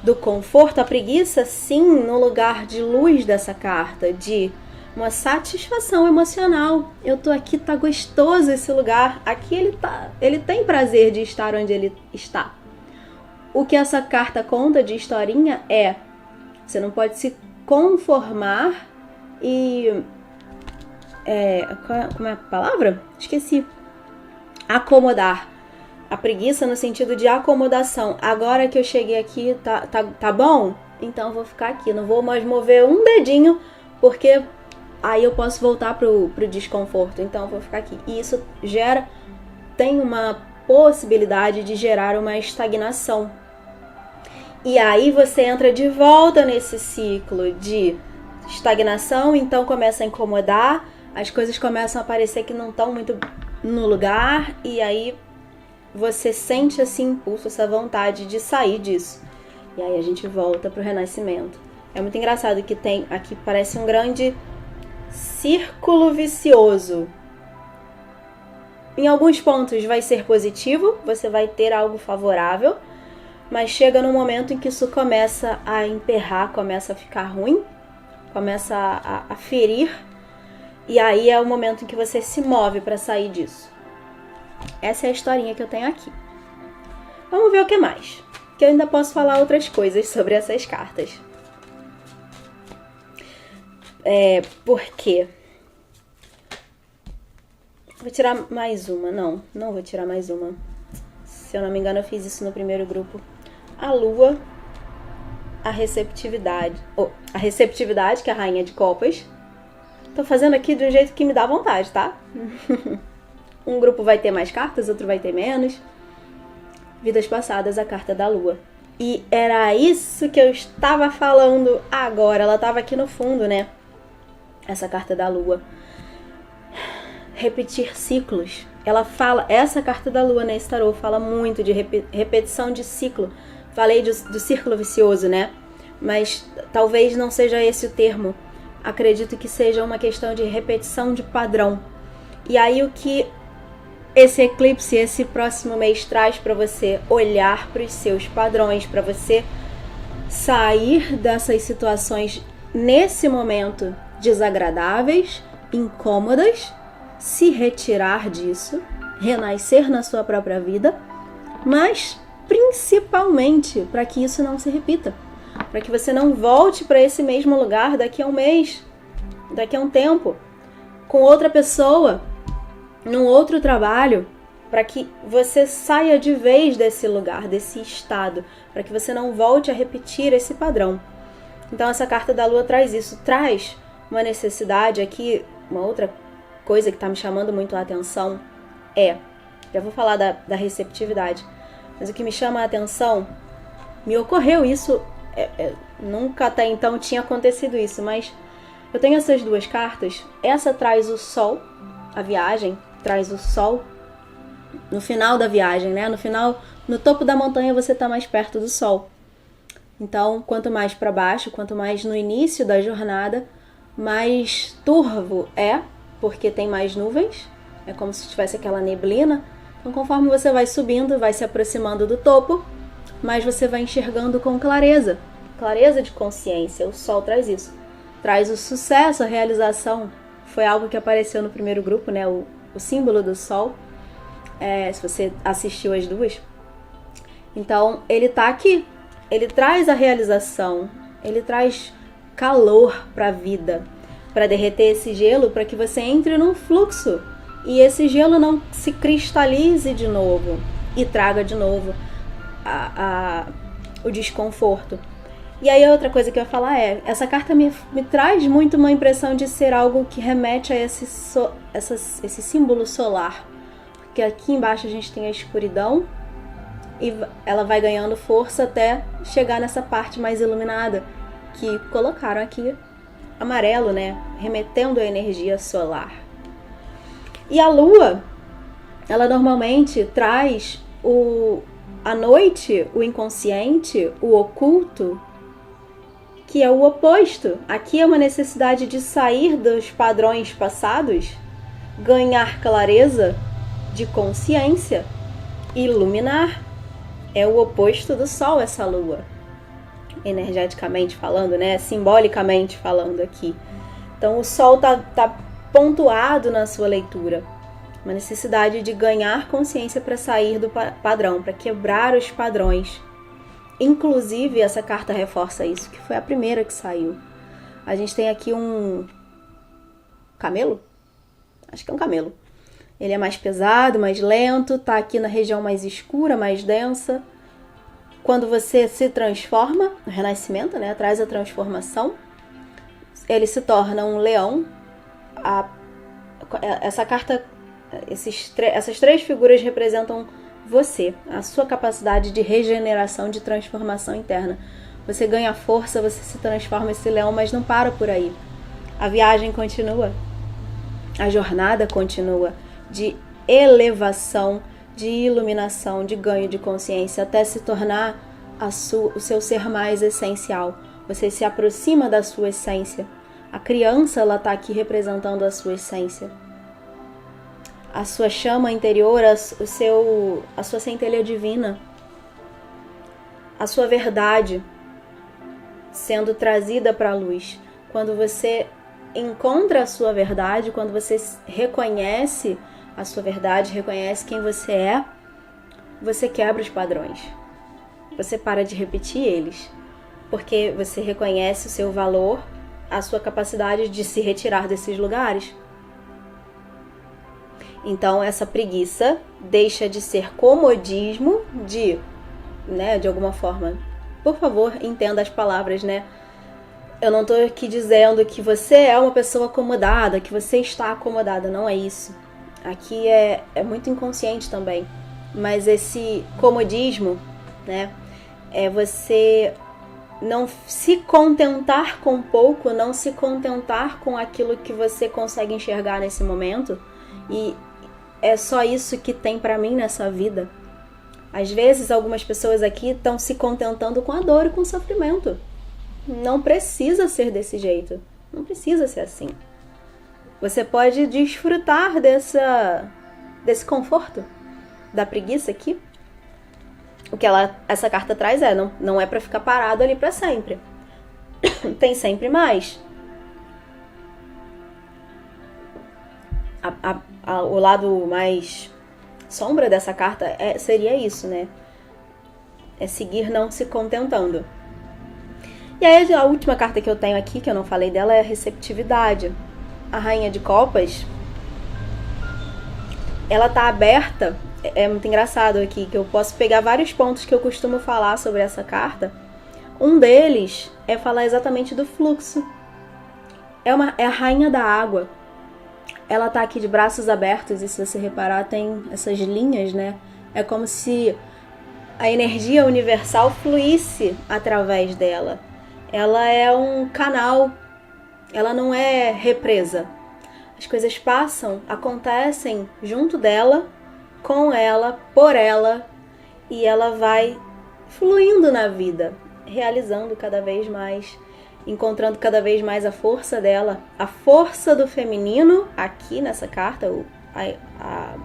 do conforto. A preguiça, sim, no lugar de luz dessa carta, de uma satisfação emocional. Eu tô aqui, tá gostoso esse lugar. Aqui ele tem prazer de estar onde ele está. O que essa carta conta de historinha você não pode se conformar e como é a palavra? Esqueci. Acomodar. A preguiça no sentido de acomodação. Agora que eu cheguei aqui, tá bom? Então eu vou ficar aqui. Não vou mais mover um dedinho, porque aí eu posso voltar pro desconforto. Então eu vou ficar aqui. E isso tem uma possibilidade de gerar uma estagnação. E aí você entra de volta nesse ciclo de estagnação, então começa a incomodar, as coisas começam a parecer que não estão muito no lugar, e aí você sente esse impulso, essa vontade de sair disso. E aí a gente volta pro renascimento. É muito engraçado que tem aqui, parece um grande círculo vicioso. Em alguns pontos vai ser positivo, você vai ter algo favorável, mas chega no momento em que isso começa a emperrar, começa a ficar ruim, começa a ferir, e aí é o momento em que você se move para sair disso. Essa é a historinha que eu tenho aqui. Vamos ver o que mais, que eu ainda posso falar outras coisas sobre essas cartas. Por quê? Vou tirar mais uma. Não vou tirar mais uma. Se eu não me engano, eu fiz isso no primeiro grupo. A Lua. a receptividade. A receptividade, que é a rainha de copas. Tô fazendo aqui de um jeito que me dá vontade, tá? Um grupo vai ter mais cartas, outro vai ter menos. Vidas passadas, a carta da lua. E era isso que eu estava falando agora. Ela estava aqui no fundo, né? Essa carta da lua. Repetir ciclos. Ela fala, essa carta da lua nesse tarô fala muito de repetição de ciclo. Falei do círculo vicioso, né? Mas talvez não seja esse o termo. Acredito que seja uma questão de repetição de padrão. E aí o que esse eclipse, esse próximo mês traz para você olhar para os seus padrões, para você sair dessas situações nesse momento desagradáveis, incômodas, se retirar disso, renascer na sua própria vida, mas principalmente para que isso não se repita, para que você não volte para esse mesmo lugar daqui a um mês, daqui a um tempo, com outra pessoa, num outro trabalho, para que você saia de vez desse lugar, desse estado, para que você não volte a repetir esse padrão. Então essa carta da lua traz isso, traz uma necessidade aqui, uma outra coisa que está me chamando muito a atenção já vou falar da receptividade, mas o que me chama a atenção, me ocorreu isso, nunca até então tinha acontecido isso, mas eu tenho essas duas cartas, essa traz o sol, a viagem traz o sol no final da viagem, né? No topo da montanha você está mais perto do sol. Então, quanto mais para baixo, quanto mais no início da jornada, mais turvo porque tem mais nuvens, é como se tivesse aquela neblina. Então, conforme você vai subindo, vai se aproximando do topo, mais você vai enxergando com clareza de consciência. O sol traz isso, traz o sucesso, a realização. Foi algo que apareceu no primeiro grupo, né? O símbolo do sol, se você assistiu as duas. Então, ele tá aqui, ele traz a realização, ele traz calor para a vida, para derreter esse gelo, para que você entre num fluxo e esse gelo não se cristalize de novo e traga de novo o desconforto. E aí a outra coisa que eu ia falar essa carta me traz muito uma impressão de ser algo que remete a esse símbolo solar, porque aqui embaixo a gente tem a escuridão e ela vai ganhando força até chegar nessa parte mais iluminada, que colocaram aqui amarelo, né? Remetendo a energia solar. E a lua, ela normalmente traz a noite, o inconsciente, o oculto, que é o oposto. Aqui é uma necessidade de sair dos padrões passados, ganhar clareza de consciência, iluminar. É o oposto do sol, essa lua. Energeticamente falando, né? Simbolicamente falando aqui. Então o sol tá pontuado na sua leitura. Uma necessidade de ganhar consciência para sair do padrão, para quebrar os padrões. Inclusive, essa carta reforça isso, que foi a primeira que saiu. A gente tem aqui um camelo? Acho que é um camelo. Ele é mais pesado, mais lento, tá aqui na região mais escura, mais densa. Quando você se transforma, no renascimento, né, traz a transformação, ele se torna um leão. Essa carta, essas três figuras representam você, a sua capacidade de regeneração, de transformação interna. Você ganha força, você se transforma esse leão, mas não para por aí. A viagem continua, a jornada continua de elevação, de iluminação, de ganho de consciência, até se tornar o seu ser mais essencial. Você se aproxima da sua essência. A criança, ela está aqui representando a sua essência. A sua chama interior, a sua centelha divina, a sua verdade sendo trazida para a luz. Quando você encontra a sua verdade, quando você reconhece a sua verdade, reconhece quem você é, você quebra os padrões. Você para de repetir eles, porque você reconhece o seu valor, a sua capacidade de se retirar desses lugares. Então essa preguiça deixa de ser comodismo, de alguma forma por favor, entenda as palavras, né? Eu não tô aqui dizendo que você é uma pessoa acomodada, que você está acomodada, não é isso. Aqui é muito inconsciente também. Mas esse comodismo, né, é você não se contentar com pouco, não se contentar com aquilo que você consegue enxergar nesse momento. E é só isso que tem pra mim nessa vida. Às vezes, algumas pessoas aqui estão se contentando com a dor e com o sofrimento. Não precisa ser desse jeito. Não precisa ser assim. Você pode desfrutar desse conforto, da preguiça aqui. O que essa carta traz não é pra ficar parado ali pra sempre. Tem sempre mais. O lado mais sombra dessa carta seria isso, né? É seguir não se contentando. E aí a última carta que eu tenho aqui, que eu não falei dela, é a receptividade. A Rainha de Copas, ela tá aberta. É muito engraçado aqui, que eu posso pegar vários pontos que eu costumo falar sobre essa carta. Um deles é falar exatamente do fluxo. É a Rainha da Água. Ela tá aqui de braços abertos, e se você reparar, tem essas linhas, né? É como se a energia universal fluísse através dela. Ela é um canal, ela não é represa. As coisas passam, acontecem junto dela, com ela, por ela, e ela vai fluindo na vida, realizando cada vez mais, encontrando cada vez mais a força dela, a força do feminino, aqui nessa carta, a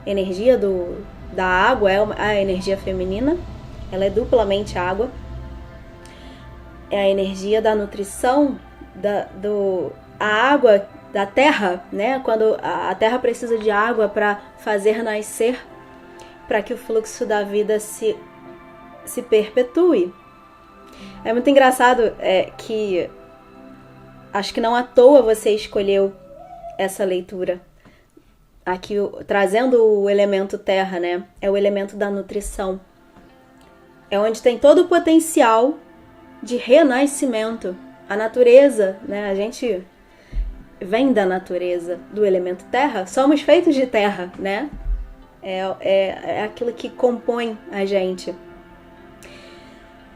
energia da água é a energia feminina, ela é duplamente água, é a energia da nutrição, a água da terra, né? Quando a terra precisa de água para fazer nascer, para que o fluxo da vida se perpetue. É muito engraçado que acho que não à toa você escolheu essa leitura. Aqui trazendo o elemento terra, né? É o elemento da nutrição. É onde tem todo o potencial de renascimento. A natureza, né? A gente vem da natureza, do elemento terra. Somos feitos de terra, né? É aquilo que compõe a gente.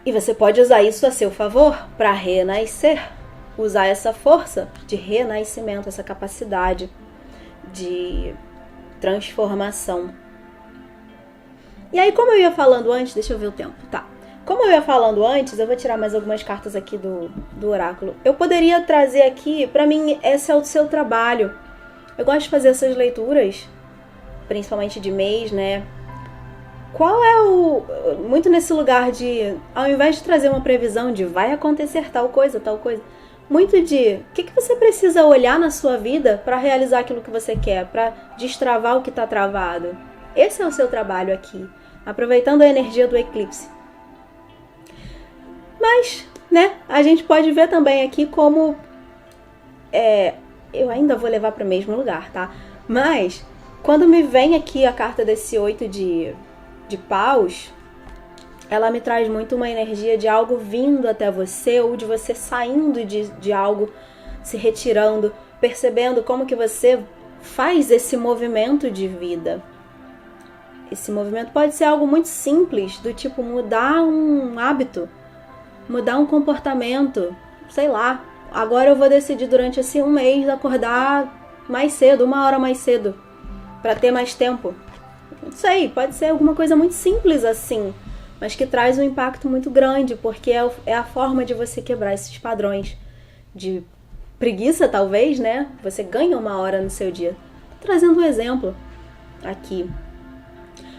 E você pode usar isso a seu favor para renascer. Usar essa força de renascimento, essa capacidade de transformação. E aí, como eu ia falando antes, deixa eu ver o tempo, tá? Como eu ia falando antes, eu vou tirar mais algumas cartas aqui do oráculo. Eu poderia trazer aqui, pra mim, esse é o seu trabalho. Eu gosto de fazer essas leituras, principalmente de mês, né? Qual é muito nesse lugar de, ao invés de trazer uma previsão de vai acontecer tal coisa, muito de o que você precisa olhar na sua vida para realizar aquilo que você quer, para destravar o que está travado. Esse é o seu trabalho aqui, aproveitando a energia do eclipse. Mas, né, a gente pode ver também aqui como eu ainda vou levar para o mesmo lugar, tá? Mas quando me vem aqui a carta desse 8 de paus, ela me traz muito uma energia de algo vindo até você, ou de você saindo de algo, se retirando, percebendo como que você faz esse movimento de vida. Esse movimento pode ser algo muito simples, do tipo mudar um hábito, mudar um comportamento, sei lá. Agora eu vou decidir durante esse um mês acordar mais cedo, 1 hora mais cedo, para ter mais tempo. Não sei, pode ser alguma coisa muito simples assim, mas que traz um impacto muito grande, porque é a forma de você quebrar esses padrões de preguiça, talvez, né? Você ganha 1 hora no seu dia. Tô trazendo um exemplo aqui.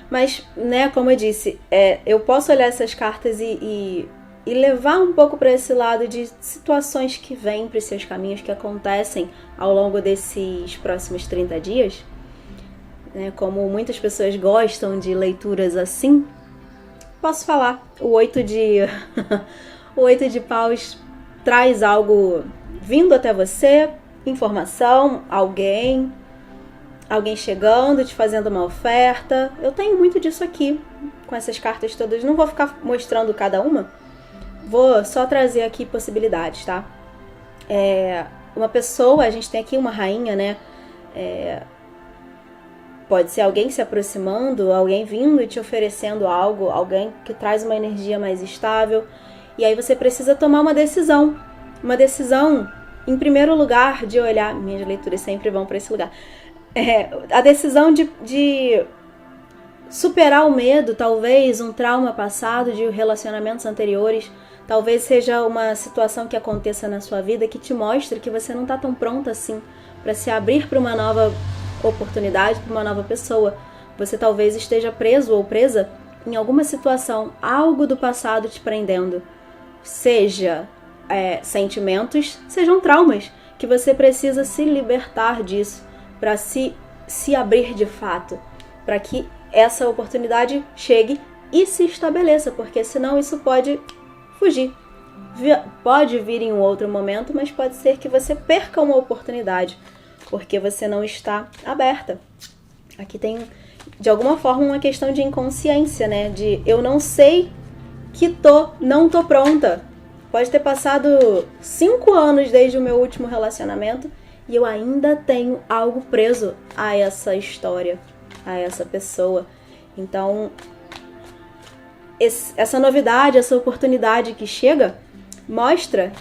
Mas, né, como eu disse, eu posso olhar essas cartas e levar um pouco para esse lado de situações que vêm para os seus caminhos, que acontecem ao longo desses próximos 30 dias. Como muitas pessoas gostam de leituras assim, posso falar. O 8 de paus traz algo vindo até você, informação, alguém chegando, te fazendo uma oferta. Eu tenho muito disso aqui, com essas cartas todas. Não vou ficar mostrando cada uma, Vou só trazer aqui possibilidades, tá? Uma pessoa, a gente tem aqui uma rainha, né? Pode ser alguém se aproximando, alguém vindo e te oferecendo algo, alguém que traz uma energia mais estável. E aí você precisa tomar uma decisão. Uma decisão, em primeiro lugar, de olhar... Minhas leituras sempre vão para esse lugar. A decisão de superar o medo, talvez um trauma passado de relacionamentos anteriores. Talvez seja uma situação que aconteça na sua vida que te mostre que você não está tão pronta assim para se abrir para uma nova oportunidade, para uma nova pessoa. Você talvez esteja preso ou presa em alguma situação, algo do passado te prendendo. Seja sentimentos, sejam traumas, que você precisa se libertar disso para se abrir de fato, para que essa oportunidade chegue e se estabeleça, porque senão isso pode fugir. Pode vir em um outro momento, mas pode ser que você perca uma oportunidade, porque você não está aberta. Aqui tem, de alguma forma, uma questão de inconsciência, né? De eu não sei que não tô pronta. Pode ter passado 5 anos desde o meu último relacionamento e eu ainda tenho algo preso a essa história, a essa pessoa. Então, essa novidade, essa oportunidade que chega, mostra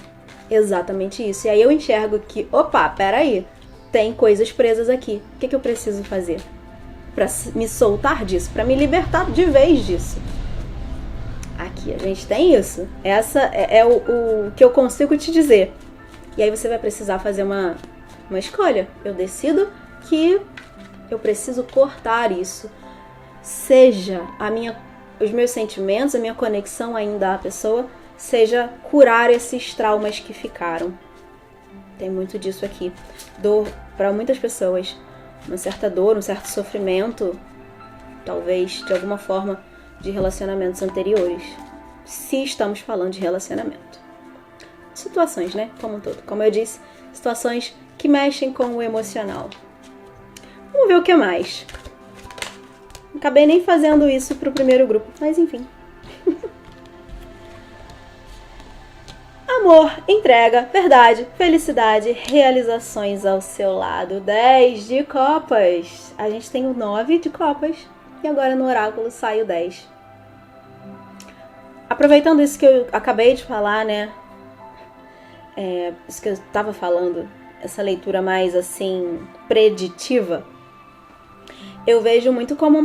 exatamente isso. E aí eu enxergo que, peraí, tem coisas presas aqui. O que eu preciso fazer para me soltar disso, para me libertar de vez disso? Aqui a gente tem isso. Essa é o que eu consigo te dizer. E aí você vai precisar fazer uma escolha. Eu decido que eu preciso cortar isso. Seja os meus sentimentos, a minha conexão ainda à pessoa, seja curar esses traumas que ficaram. Tem muito disso aqui. Dor para muitas pessoas. Uma certa dor, um certo sofrimento, talvez de alguma forma, de relacionamentos anteriores. Se estamos falando de relacionamento. Situações, né? Como um todo. Como eu disse, situações que mexem com o emocional. Vamos ver o que mais. Acabei nem fazendo isso pro primeiro grupo, mas enfim. Amor, entrega, verdade, felicidade, realizações ao seu lado. 10 de copas. A gente tem o 9 de copas e agora no oráculo sai o 10. Aproveitando isso que eu acabei de falar, né? Isso que eu estava falando, essa leitura mais assim, preditiva, eu vejo muito como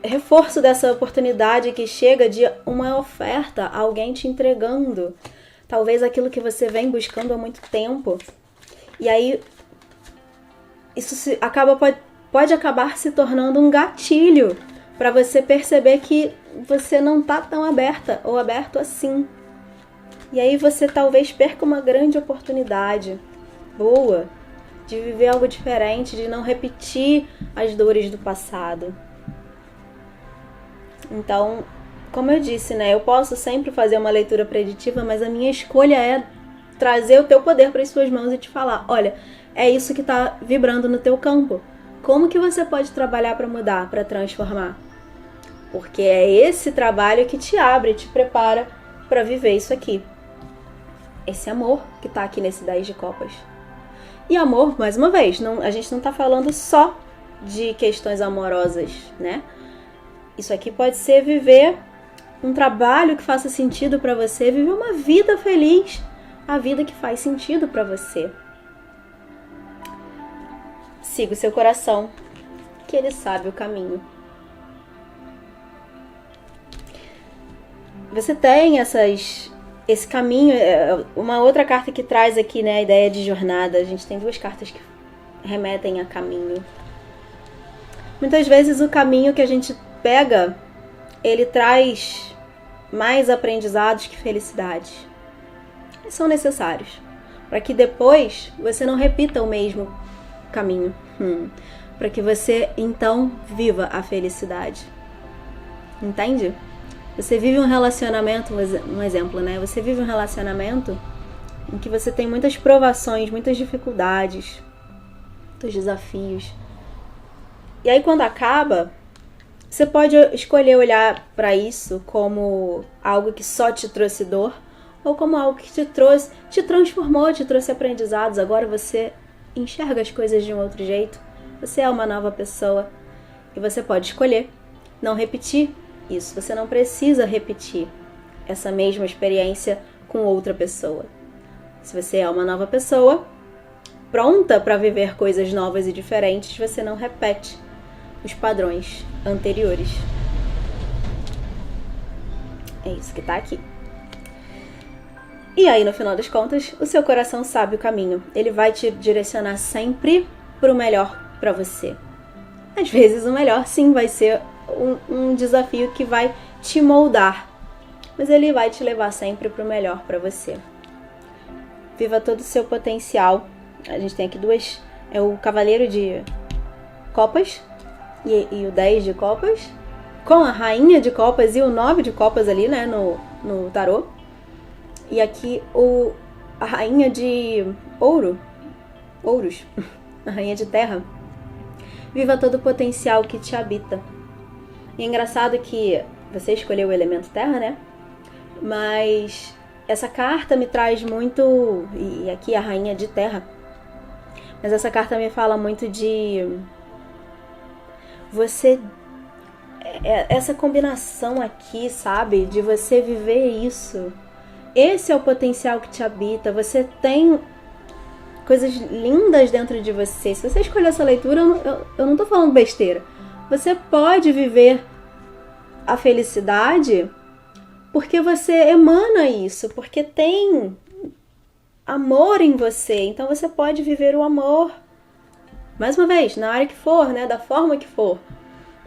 reforço dessa oportunidade que chega de uma oferta, alguém te entregando. Talvez aquilo que você vem buscando há muito tempo. E aí, isso pode acabar se tornando um gatilho para você perceber que você não tá tão aberta ou aberto assim. E aí você talvez perca uma grande oportunidade boa de viver algo diferente, de não repetir as dores do passado. Então, como eu disse, né, eu posso sempre fazer uma leitura preditiva, mas a minha escolha é trazer o teu poder para as suas mãos e te falar, olha, é isso que está vibrando no teu campo. Como que você pode trabalhar para mudar, para transformar? Porque é esse trabalho que te abre, te prepara para viver isso aqui. Esse amor que está aqui nesse 10 de copas. E amor, mais uma vez, a gente não está falando só de questões amorosas, né? Isso aqui pode ser viver um trabalho que faça sentido para você, viver uma vida feliz, a vida que faz sentido para você. Siga o seu coração, que ele sabe o caminho. Você tem esse caminho, uma outra carta que traz aqui, né, a ideia de jornada. A gente tem 2 cartas que remetem a caminho. Muitas vezes o caminho que a gente pega, ele traz mais aprendizados que felicidade. Eles são necessários para que depois você não repita o mesmo caminho. Para que você então viva a felicidade. Entende? Você vive um relacionamento, um exemplo, né? Você vive um relacionamento em que você tem muitas provações, muitas dificuldades, muitos desafios. E aí quando acaba, Você pode escolher olhar para isso como algo que só te trouxe dor, ou como algo que te transformou, te trouxe aprendizados. Agora você enxerga as coisas de um outro jeito. Você é uma nova pessoa e você pode escolher não repetir isso. Você não precisa repetir essa mesma experiência com outra pessoa. Se você é uma nova pessoa, pronta para viver coisas novas e diferentes, você não repete os padrões anteriores. É isso que tá aqui. E aí, no final das contas, o seu coração sabe o caminho. Ele vai te direcionar sempre pro melhor para você. Às vezes o melhor sim vai ser um desafio que vai te moldar, mas ele vai te levar sempre pro melhor para você. Viva todo o seu potencial. A gente tem aqui duas, é o Cavaleiro de Copas e o 10 de Copas, com a Rainha de Copas e o 9 de Copas ali, né, no tarô. E aqui a Rainha de Ouros, a Rainha de Terra. Viva todo o potencial que te habita. E é engraçado que você escolheu o elemento Terra, né? Mas essa carta me traz muito... E aqui a Rainha de Terra. Mas essa carta me fala muito de... Você... Essa combinação aqui, sabe? De você viver isso. Esse é o potencial que te habita. Você tem coisas lindas dentro de você. Se você escolher essa leitura, eu não tô falando besteira. Você pode viver a felicidade porque você emana isso, porque tem amor em você. Então você pode viver o amor, mais uma vez, na área que for, né? Da forma que for.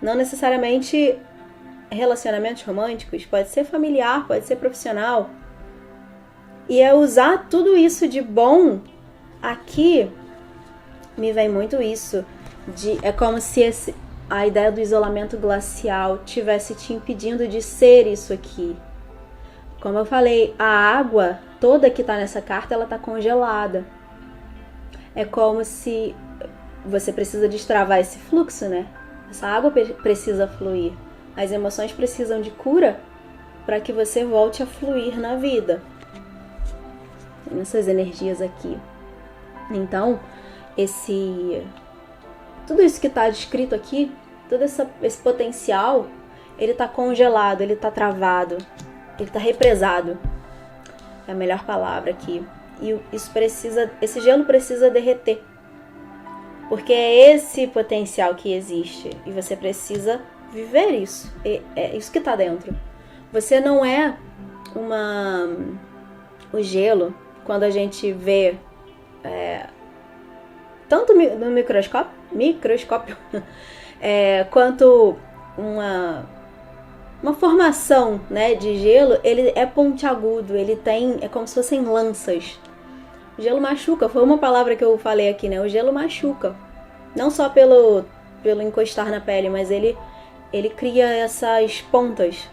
Não necessariamente relacionamentos românticos, pode ser familiar, pode ser profissional. E é usar tudo isso de bom. Aqui me vem muito isso. É como se a ideia do isolamento glacial tivesse te impedindo de ser isso aqui. Como eu falei, a água toda que está nessa carta, ela está congelada. É como se você precisa destravar esse fluxo, né? Essa água precisa fluir. As emoções precisam de cura para que você volte a fluir na vida. Essas energias aqui. Então, tudo isso que está descrito aqui, todo esse potencial, ele está congelado, ele está travado, ele está represado. É a melhor palavra aqui. E esse gelo precisa derreter. Porque é esse potencial que existe. E você precisa viver isso. É isso que está dentro. Você não é o gelo, quando a gente vê tanto no microscópio quanto uma formação, né, de gelo, ele é pontiagudo, é como se fossem lanças. O gelo machuca, foi uma palavra que eu falei aqui, né? O gelo machuca. Não só pelo encostar na pele, mas ele cria essas pontas.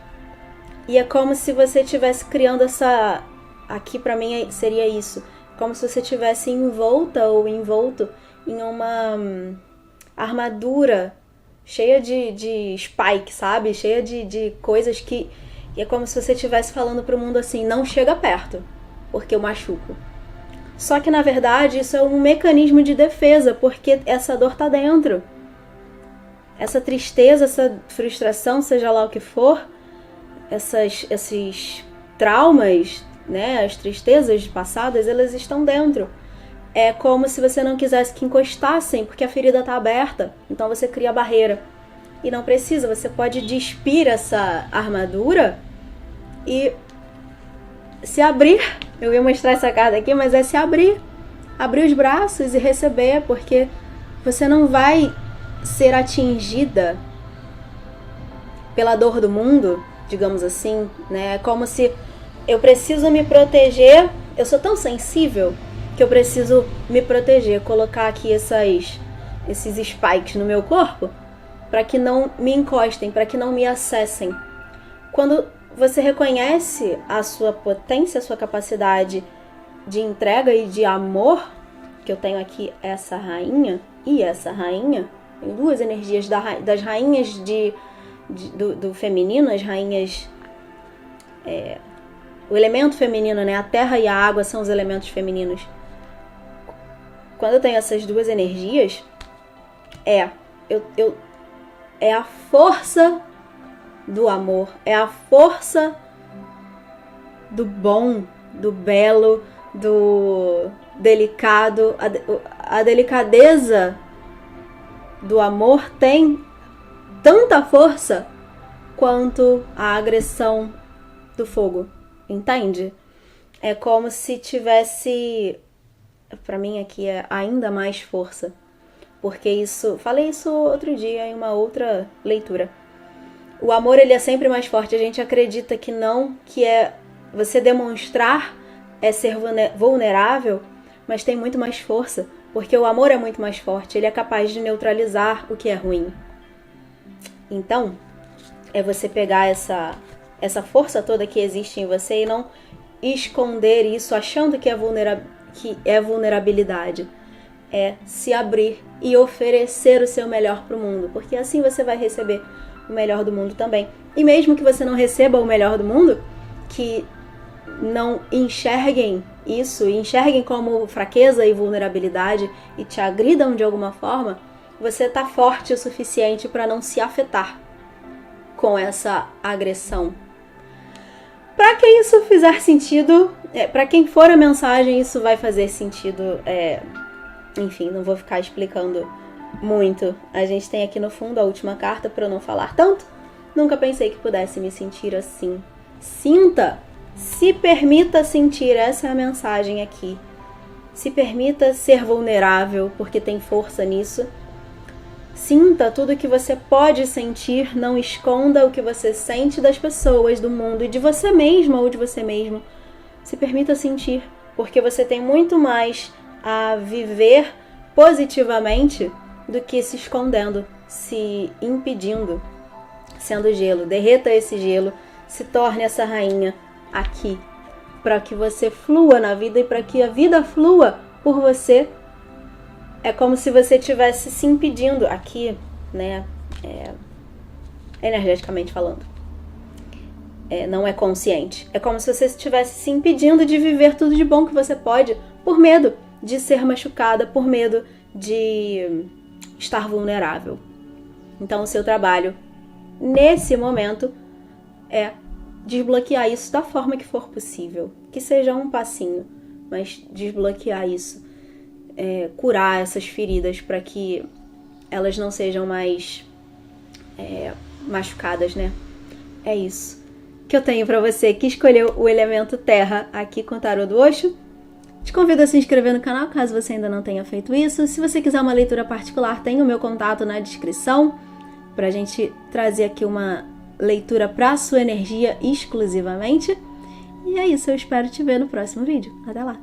E é como se você estivesse criando essa... Aqui pra mim seria isso. Como se você estivesse envolta ou envolto em uma armadura cheia de spike, sabe? Cheia de coisas que... E é como se você estivesse falando pro mundo assim, não chega perto, porque eu machuco. Só que, na verdade, isso é um mecanismo de defesa, porque essa dor tá dentro. Essa tristeza, essa frustração, seja lá o que for, esses traumas, né, as tristezas passadas, elas estão dentro. É como se você não quisesse que encostassem, porque a ferida tá aberta. Então você cria a barreira. E não precisa, você pode despir essa armadura e se abrir. Eu ia mostrar essa carta aqui, mas é se abrir. Abrir os braços e receber, porque você não vai ser atingida pela dor do mundo, digamos assim, né? É como se eu preciso me proteger, eu sou tão sensível que eu preciso me proteger, colocar aqui esses spikes no meu corpo para que não me encostem, para que não me acessem. Quando você reconhece a sua potência, a sua capacidade de entrega e de amor, que eu tenho aqui essa rainha e essa rainha, tem duas energias das rainhas do feminino, as rainhas... o elemento feminino, né? A terra e a água são os elementos femininos. Quando eu tenho essas duas energias, é a força do amor, é a força do bom, do belo, do delicado. A delicadeza do amor tem tanta força quanto a agressão do fogo, entende? É como se tivesse, pra mim aqui é ainda mais força, porque isso, falei isso outro dia em uma outra leitura. O amor, ele é sempre mais forte. A gente acredita que não, que é você demonstrar é ser vulnerável, mas tem muito mais força, porque o amor é muito mais forte. Ele é capaz de neutralizar o que é ruim. Então, é você pegar essa força toda que existe em você e não esconder isso achando que é vulnerabilidade. É se abrir e oferecer o seu melhor para o mundo, porque assim você vai receber o melhor do mundo também. E mesmo que você não receba o melhor do mundo, que não enxerguem isso, enxerguem como fraqueza e vulnerabilidade e te agridam de alguma forma, você tá forte o suficiente para não se afetar com essa agressão. Para que isso fizer sentido, para quem for a mensagem, isso vai fazer sentido. Enfim, não vou ficar explicando muito. A gente tem aqui no fundo a última carta, para eu não falar tanto. Nunca pensei que pudesse me sentir assim. Sinta, se permita sentir, essa é a mensagem aqui. Se permita ser vulnerável, porque tem força nisso. Sinta tudo que você pode sentir, não esconda o que você sente das pessoas, do mundo e de você mesma ou de você mesmo. Se permita sentir, porque você tem muito mais a viver positivamente do que se escondendo, se impedindo, sendo gelo. Derreta esse gelo, se torne essa rainha aqui, para que você flua na vida e para que a vida flua por você. É como se você estivesse se impedindo aqui, né? Energeticamente falando. Não é consciente. É como se você estivesse se impedindo de viver tudo de bom que você pode, por medo de ser machucada, por medo de estar vulnerável. Então, o seu trabalho, nesse momento, é desbloquear isso da forma que for possível. Que seja um passinho, mas desbloquear isso. Curar essas feridas para que elas não sejam mais machucadas, né? É isso que eu tenho para você que escolheu o elemento terra aqui com o tarô do Osho. Te convido a se inscrever no canal caso você ainda não tenha feito isso. Se você quiser uma leitura particular, tem o meu contato na descrição pra gente trazer aqui uma leitura pra sua energia exclusivamente. E é isso, eu espero te ver no próximo vídeo. Até lá!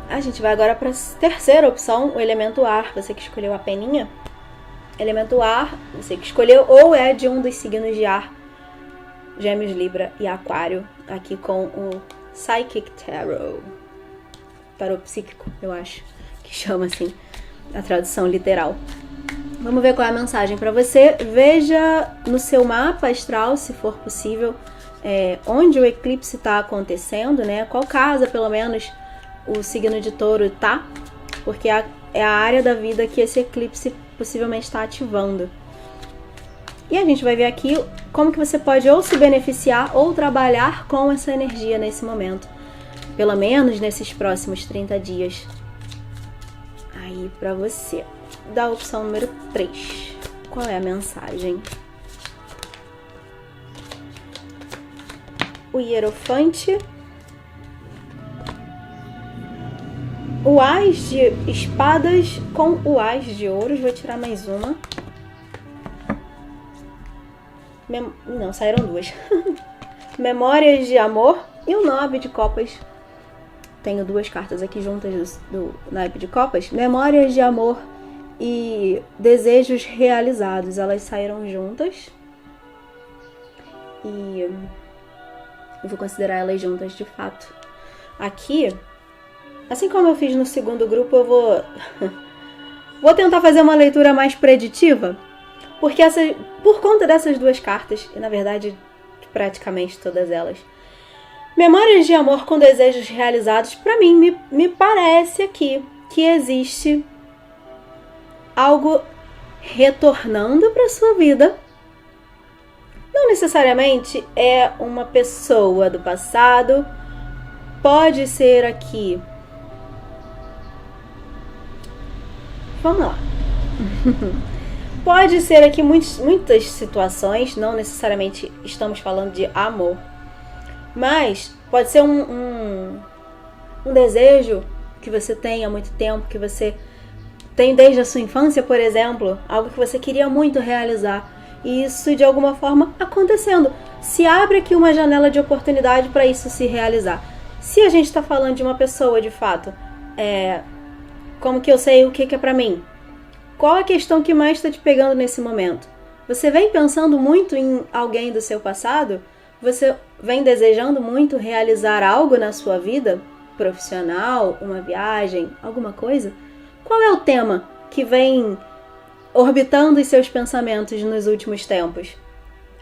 A gente vai agora para a terceira opção, o elemento ar. Você que escolheu a peninha. Elemento ar, você que escolheu ou é de um dos signos de ar, Gêmeos, Libra e Aquário, aqui com o Psychic Tarot. Tarot psíquico, eu acho que chama assim, a tradução literal. Vamos ver qual é a mensagem para você. Veja no seu mapa astral, se for possível, onde o eclipse está acontecendo, né? Qual casa, pelo menos, o signo de touro tá, porque é a área da vida que esse eclipse possivelmente está ativando. E a gente vai ver aqui como que você pode ou se beneficiar ou trabalhar com essa energia nesse momento, pelo menos nesses próximos 30 dias. Aí pra você, da opção número 3, qual é a mensagem? O Hierofante, o Ás de Espadas com o Ás de Ouros. Vou tirar mais uma. Não, saíram duas. Memórias de Amor e o 9 de Copas. Tenho duas cartas aqui juntas do naipe de Copas. Memórias de Amor e Desejos Realizados. Elas saíram juntas. E eu vou considerar elas juntas de fato. Aqui, assim como eu fiz no segundo grupo, eu vou tentar fazer uma leitura mais preditiva, Porque por conta dessas duas cartas, e na verdade praticamente todas elas, memórias de amor com desejos realizados, pra mim, me parece aqui que existe algo retornando pra sua vida. Não necessariamente é uma pessoa do passado, pode ser aqui. Vamos lá. Pode ser aqui muitas situações, não necessariamente estamos falando de amor, mas pode ser um desejo que você tem há muito tempo, que você tem desde a sua infância, por exemplo, algo que você queria muito realizar, e isso de alguma forma acontecendo. Se abre aqui uma janela de oportunidade para isso se realizar. Se a gente está falando de uma pessoa de fato, como que eu sei o que é para mim? Qual a questão que mais está te pegando nesse momento? Você vem pensando muito em alguém do seu passado? Você vem desejando muito realizar algo na sua vida? Profissional, uma viagem, alguma coisa? Qual é o tema que vem orbitando os seus pensamentos nos últimos tempos?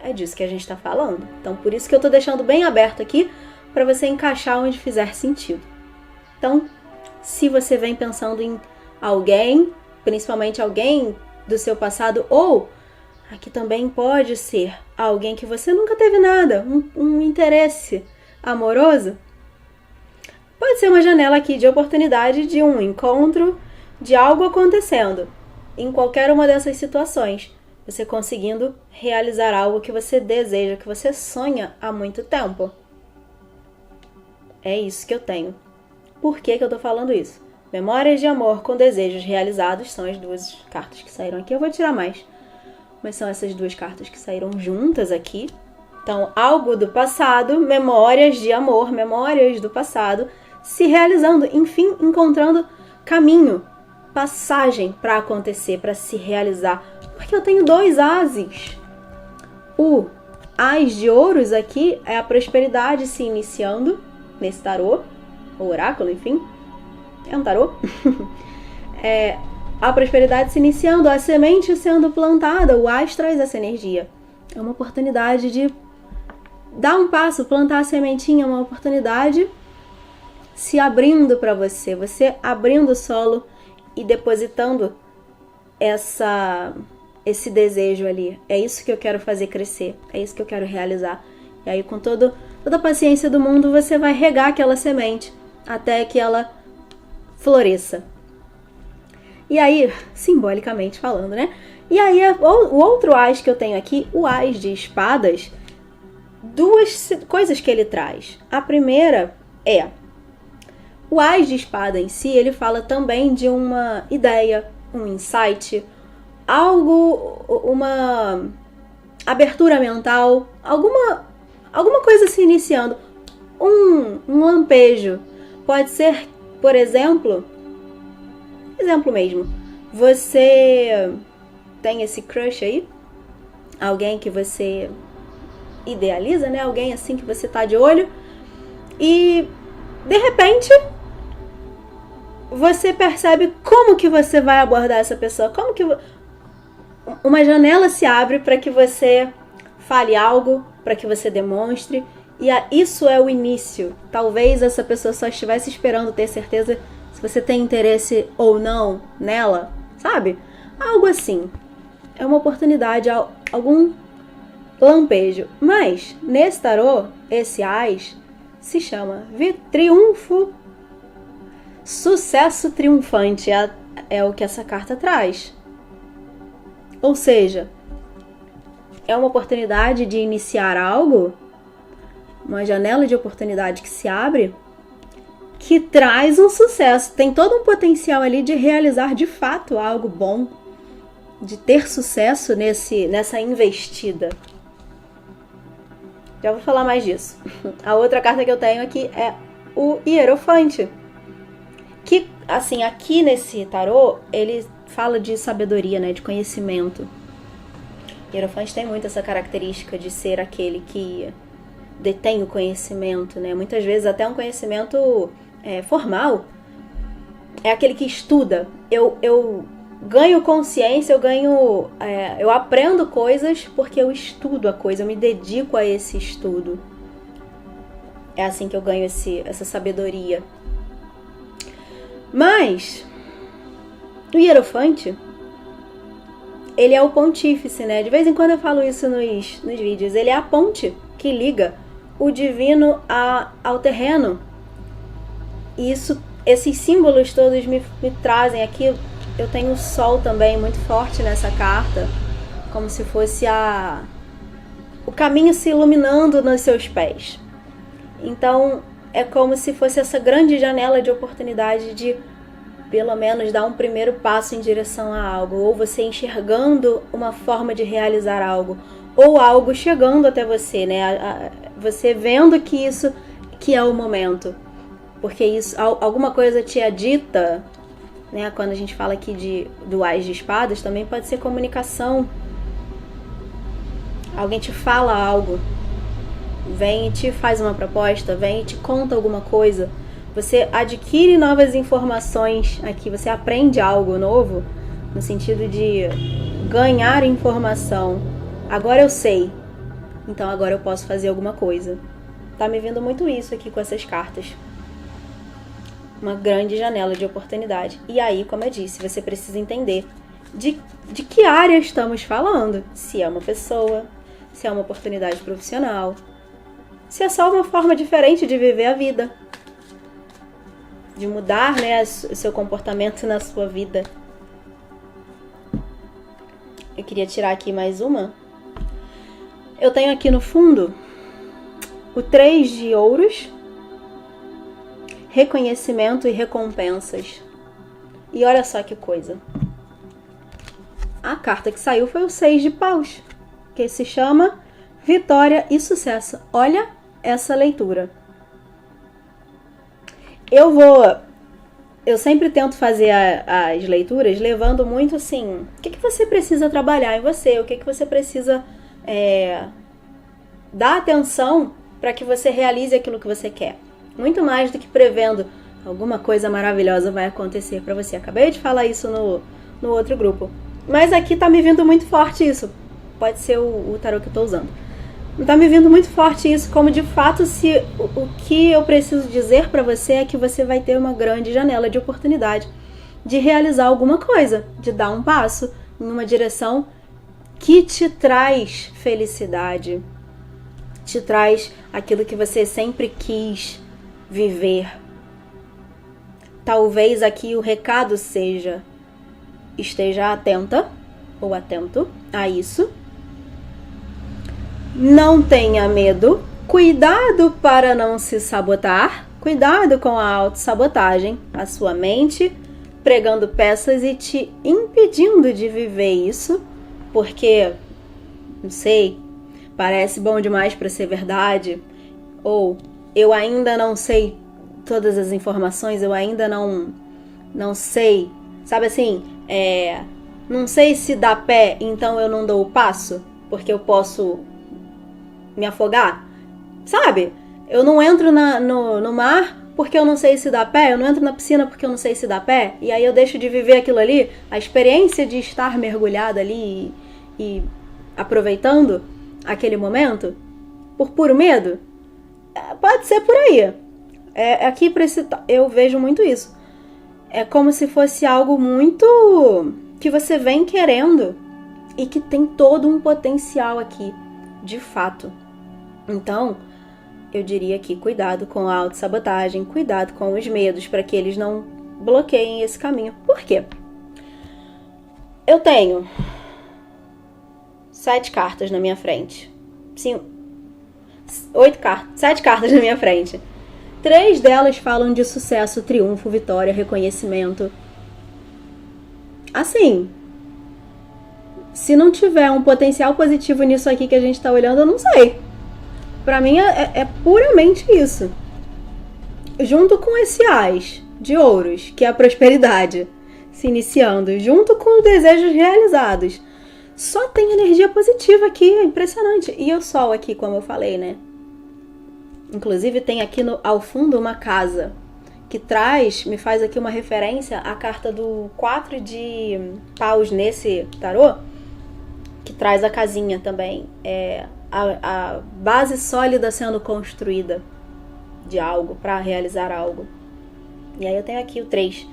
É disso que a gente está falando. Então, por isso que eu estou deixando bem aberto aqui para você encaixar onde fizer sentido. Então, se você vem pensando em alguém, principalmente alguém do seu passado, ou aqui também pode ser alguém que você nunca teve nada, um interesse amoroso, pode ser uma janela aqui de oportunidade de um encontro, de algo acontecendo em qualquer uma dessas situações, você conseguindo realizar algo que você deseja, que você sonha há muito tempo. É isso que eu tenho. Por que eu tô falando isso? Memórias de amor com desejos realizados são as duas cartas que saíram aqui. Eu vou tirar mais, mas são essas duas cartas que saíram juntas aqui. Então, algo do passado, memórias de amor, memórias do passado, se realizando, enfim, encontrando caminho, passagem para acontecer, para se realizar. Porque eu tenho dois ases. O As de Ouros aqui é a prosperidade se iniciando nesse tarô, ou oráculo, enfim. É um tarô? A prosperidade se iniciando, a semente sendo plantada, o As traz essa energia. É uma oportunidade de dar um passo, plantar a sementinha, uma oportunidade se abrindo para você, você abrindo o solo e depositando esse desejo ali. É isso que eu quero fazer crescer, é isso que eu quero realizar. E aí com toda a paciência do mundo você vai regar aquela semente até que ela floresça. E aí, simbolicamente falando, né? E aí o outro As que eu tenho aqui, o As de Espadas, duas coisas que ele traz. A primeira é o As de Espada em si, ele fala também de uma ideia, um insight, algo, uma abertura mental, alguma coisa se iniciando, um lampejo. Pode ser, por exemplo mesmo, você tem esse crush aí, alguém que você idealiza, né? Alguém assim que você tá de olho e de repente você percebe como que você vai abordar essa pessoa, como que uma janela se abre para que você fale algo, para que você demonstre, e isso é o início. Talvez essa pessoa só estivesse esperando ter certeza se você tem interesse ou não nela, sabe? Algo assim. É uma oportunidade, algum lampejo. Mas, nesse tarô, esse As se chama Triunfo, sucesso triunfante. É o que essa carta traz. Ou seja, é uma oportunidade de iniciar algo, uma janela de oportunidade que se abre, que traz um sucesso. Tem todo um potencial ali de realizar de fato algo bom, de ter sucesso nessa investida. Já vou falar mais disso. A outra carta que eu tenho aqui é o Hierofante, que, assim, aqui nesse tarô, ele fala de sabedoria, né, de conhecimento. O Hierofante tem muito essa característica de ser aquele que detém o conhecimento, né? Muitas vezes até um conhecimento formal. É aquele que estuda. Eu ganho consciência, eu aprendo coisas porque eu estudo a coisa, eu me dedico a esse estudo. É assim que eu ganho essa sabedoria. Mas o Hierofante, ele é o pontífice, né? De vez em quando eu falo isso nos vídeos. Ele é a ponte que liga o divino ao terreno. E esses símbolos todos me trazem aqui. Eu tenho o sol também muito forte nessa carta, como se fosse o caminho se iluminando nos seus pés. Então é como se fosse essa grande janela de oportunidade de pelo menos dar um primeiro passo em direção a algo, ou você enxergando uma forma de realizar algo, ou algo chegando até você, né? Você vendo que isso que é o momento. Porque isso, alguma coisa te é dita, né? Quando a gente fala aqui do Ás de Espadas, também pode ser comunicação. Alguém te fala algo, vem e te faz uma proposta, vem e te conta alguma coisa. Você adquire novas informações aqui, você aprende algo novo, no sentido de ganhar informação. Agora eu sei, então agora eu posso fazer alguma coisa. Tá me vindo muito isso aqui com essas cartas. Uma grande janela de oportunidade. E aí, como eu disse, você precisa entender de que área estamos falando. Se é uma pessoa, se é uma oportunidade profissional, se é só uma forma diferente de viver a vida. De mudar, né, o seu comportamento na sua vida. Eu queria tirar aqui mais uma. Eu tenho aqui no fundo o 3 de ouros, reconhecimento e recompensas. E olha só que coisa. A carta que saiu foi o 6 de paus, que se chama Vitória e Sucesso. Olha essa leitura. Eu sempre tento fazer as leituras levando muito assim, o que você precisa trabalhar em você, o que você precisa dar atenção para que você realize aquilo que você quer. Muito mais do que prevendo alguma coisa maravilhosa vai acontecer para você. Acabei de falar isso no outro grupo. Mas aqui tá me vindo muito forte isso. Pode ser o tarô que eu tô usando. Tá me vindo muito forte isso, como de fato se o que eu preciso dizer para você é que você vai ter uma grande janela de oportunidade de realizar alguma coisa, de dar um passo em uma direção que te traz felicidade, te traz aquilo que você sempre quis viver. Talvez aqui o recado seja: esteja atenta ou atento a isso. Não tenha medo, cuidado para não se sabotar, cuidado com a autossabotagem, a sua mente pregando peças e te impedindo de viver isso, porque, não sei, parece bom demais para ser verdade, ou eu ainda não sei todas as informações, eu ainda não sei, sabe assim, não sei se dá pé, então eu não dou o passo, porque eu posso me afogar, sabe? Eu não entro no mar porque eu não sei se dá pé, eu não entro na piscina porque eu não sei se dá pé, e aí eu deixo de viver aquilo ali, a experiência de estar mergulhada ali e aproveitando aquele momento, por puro medo. Pode ser por aí. Aqui eu vejo muito isso. É como se fosse algo muito que você vem querendo e que tem todo um potencial aqui, de fato. Então, eu diria que cuidado com a autossabotagem, cuidado com os medos, para que eles não bloqueiem esse caminho. Por quê? Eu tenho 7 cartas na minha frente. 7 cartas na minha frente. 3 delas falam de sucesso, triunfo, vitória, reconhecimento. Assim, se não tiver um potencial positivo nisso aqui que a gente tá olhando, eu não sei. Pra mim é puramente isso. Junto com esse Ás de ouros, que é a prosperidade se iniciando, junto com os desejos realizados, só tem energia positiva aqui, é impressionante. E o sol aqui, como eu falei, né? Inclusive tem aqui ao fundo uma casa, que me faz aqui uma referência à carta do 4 de paus nesse tarô, que traz a casinha também. A base sólida sendo construída de algo, para realizar algo. E aí eu tenho aqui o 3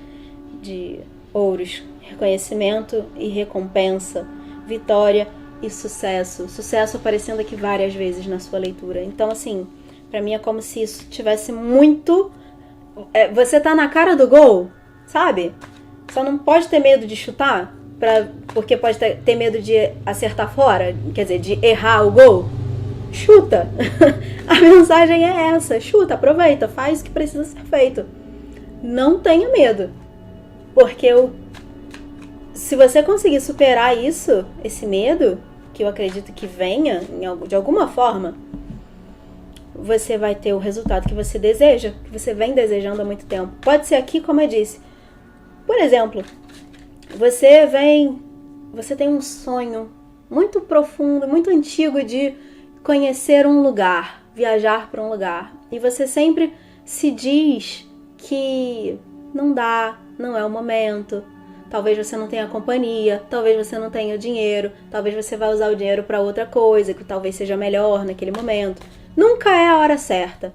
de ouros, reconhecimento e recompensa, vitória e sucesso. Sucesso aparecendo aqui várias vezes na sua leitura. Então, assim, pra mim é como se isso tivesse muito... você tá na cara do gol, sabe? Só não pode ter medo de chutar, porque pode ter medo de acertar fora, quer dizer, de errar o gol. Chuta! A mensagem é essa, chuta, aproveita, faz o que precisa ser feito. Não tenha medo, porque se você conseguir superar isso, esse medo, que eu acredito que venha de alguma forma, você vai ter o resultado que você deseja, que você vem desejando há muito tempo. Pode ser aqui, como eu disse. Por exemplo, você tem um sonho muito profundo, muito antigo de conhecer um lugar, viajar para um lugar. E você sempre se diz que não dá, não é o momento. Talvez você não tenha companhia, talvez você não tenha o dinheiro, talvez você vá usar o dinheiro para outra coisa, que talvez seja melhor naquele momento. Nunca é a hora certa.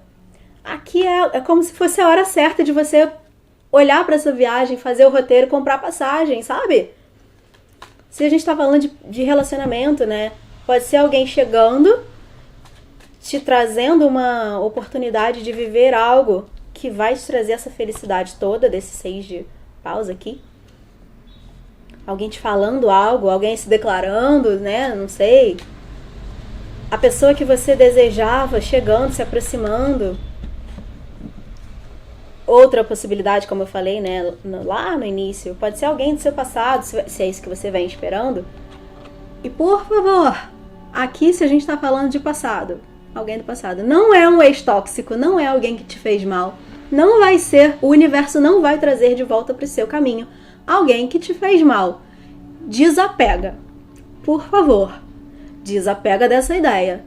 Aqui é como se fosse a hora certa de você olhar para essa viagem, fazer o roteiro, comprar passagem, sabe? Se a gente tá falando de relacionamento, né? Pode ser alguém chegando, te trazendo uma oportunidade de viver algo que vai te trazer essa felicidade toda desse 6 de paus aqui. Alguém te falando algo, alguém se declarando, né? Não sei. A pessoa que você desejava chegando, se aproximando. Outra possibilidade, como eu falei, né, lá no início, pode ser alguém do seu passado, se é isso que você vem esperando. E por favor, aqui se a gente tá falando de passado, alguém do passado, não é um ex-tóxico, não é alguém que te fez mal, não vai ser, o universo não vai trazer de volta pro seu caminho alguém que te fez mal. Desapega, por favor, desapega dessa ideia.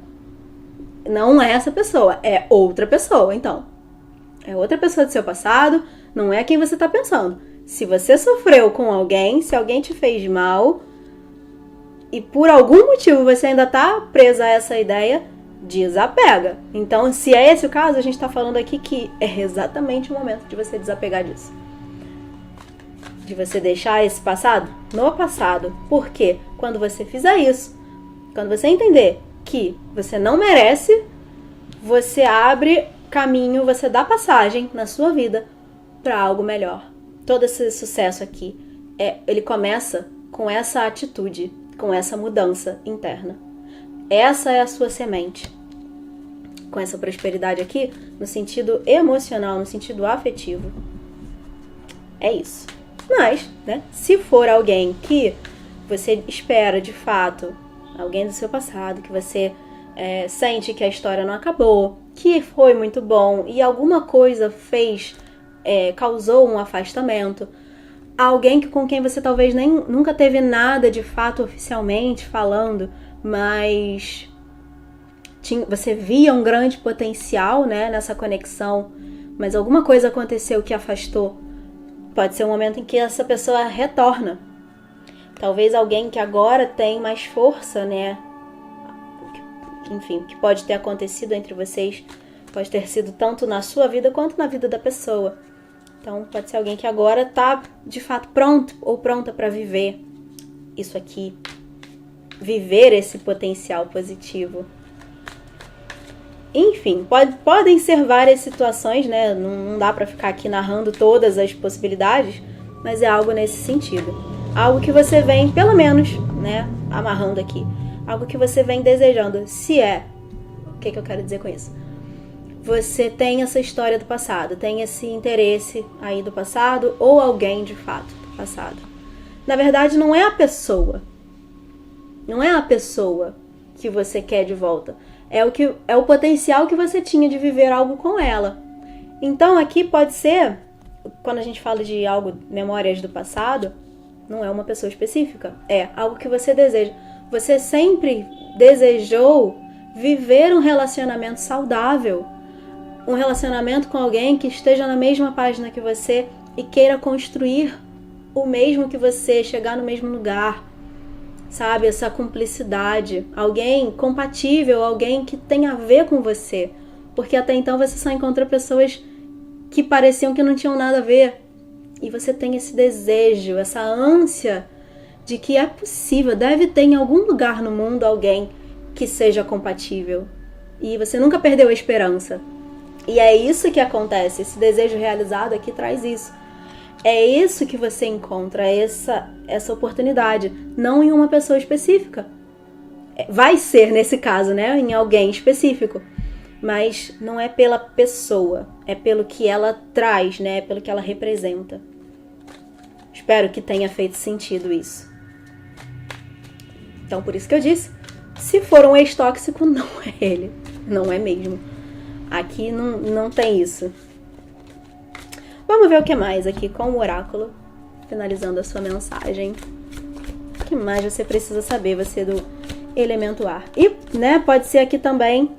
Não é essa pessoa, é outra pessoa, então. É outra pessoa do seu passado, não é quem você está pensando. Se você sofreu com alguém, se alguém te fez mal, e por algum motivo você ainda está presa a essa ideia, desapega. Então, se é esse o caso, a gente está falando aqui que é exatamente o momento de você desapegar disso. De você deixar esse passado no passado. Porque quando você fizer isso, quando você entender que você não merece, você abre caminho, você dá passagem na sua vida para algo melhor. Todo esse sucesso aqui, ele começa com essa atitude, com essa mudança interna. Essa é a sua semente. Com essa prosperidade aqui, no sentido emocional, no sentido afetivo. É isso. Mas, né, se for alguém que você espera de fato, alguém do seu passado, que você sente que a história não acabou, que foi muito bom e alguma coisa causou um afastamento, alguém com quem você talvez nunca teve nada de fato oficialmente falando, mas você via um grande potencial, né, nessa conexão, mas alguma coisa aconteceu que afastou. Pode ser um momento em que essa pessoa retorna. Talvez alguém que agora tem mais força, né? Enfim, que pode ter acontecido entre vocês, pode ter sido tanto na sua vida quanto na vida da pessoa. Então, pode ser alguém que agora tá, de fato, pronto ou pronta para viver isso aqui. Viver esse potencial positivo. Enfim, podem ser várias situações, né? Não dá para ficar aqui narrando todas as possibilidades, mas é algo nesse sentido. Algo que você vem, pelo menos, né, amarrando aqui. Algo que você vem desejando. O que eu quero dizer com isso? Você tem essa história do passado, tem esse interesse aí do passado, ou alguém de fato do passado. Na verdade, não é a pessoa. Não é a pessoa que você quer de volta. É o potencial que você tinha de viver algo com ela. Então aqui pode ser, quando a gente fala de algo, memórias do passado, não é uma pessoa específica, é algo que você deseja. Você sempre desejou viver um relacionamento saudável, um relacionamento com alguém que esteja na mesma página que você e queira construir o mesmo que você, chegar no mesmo lugar, sabe? Essa cumplicidade. Alguém compatível, alguém que tem a ver com você. Porque até então você só encontrou pessoas que pareciam que não tinham nada a ver. E você tem esse desejo, essa ânsia de que é possível, deve ter em algum lugar no mundo alguém que seja compatível. E você nunca perdeu a esperança. E é isso que acontece, esse desejo realizado aqui traz isso. É isso que você encontra, essa oportunidade, não em uma pessoa específica. Vai ser, nesse caso, né, em alguém específico. Mas não é pela pessoa, é pelo que ela traz, né, pelo que ela representa. Espero que tenha feito sentido isso. Então, por isso que eu disse, se for um ex-tóxico, não é ele, não é mesmo. Aqui não tem isso. Vamos ver o que mais aqui com o oráculo, finalizando a sua mensagem. O que mais você precisa saber, você do elemento ar? E, né, pode ser aqui também,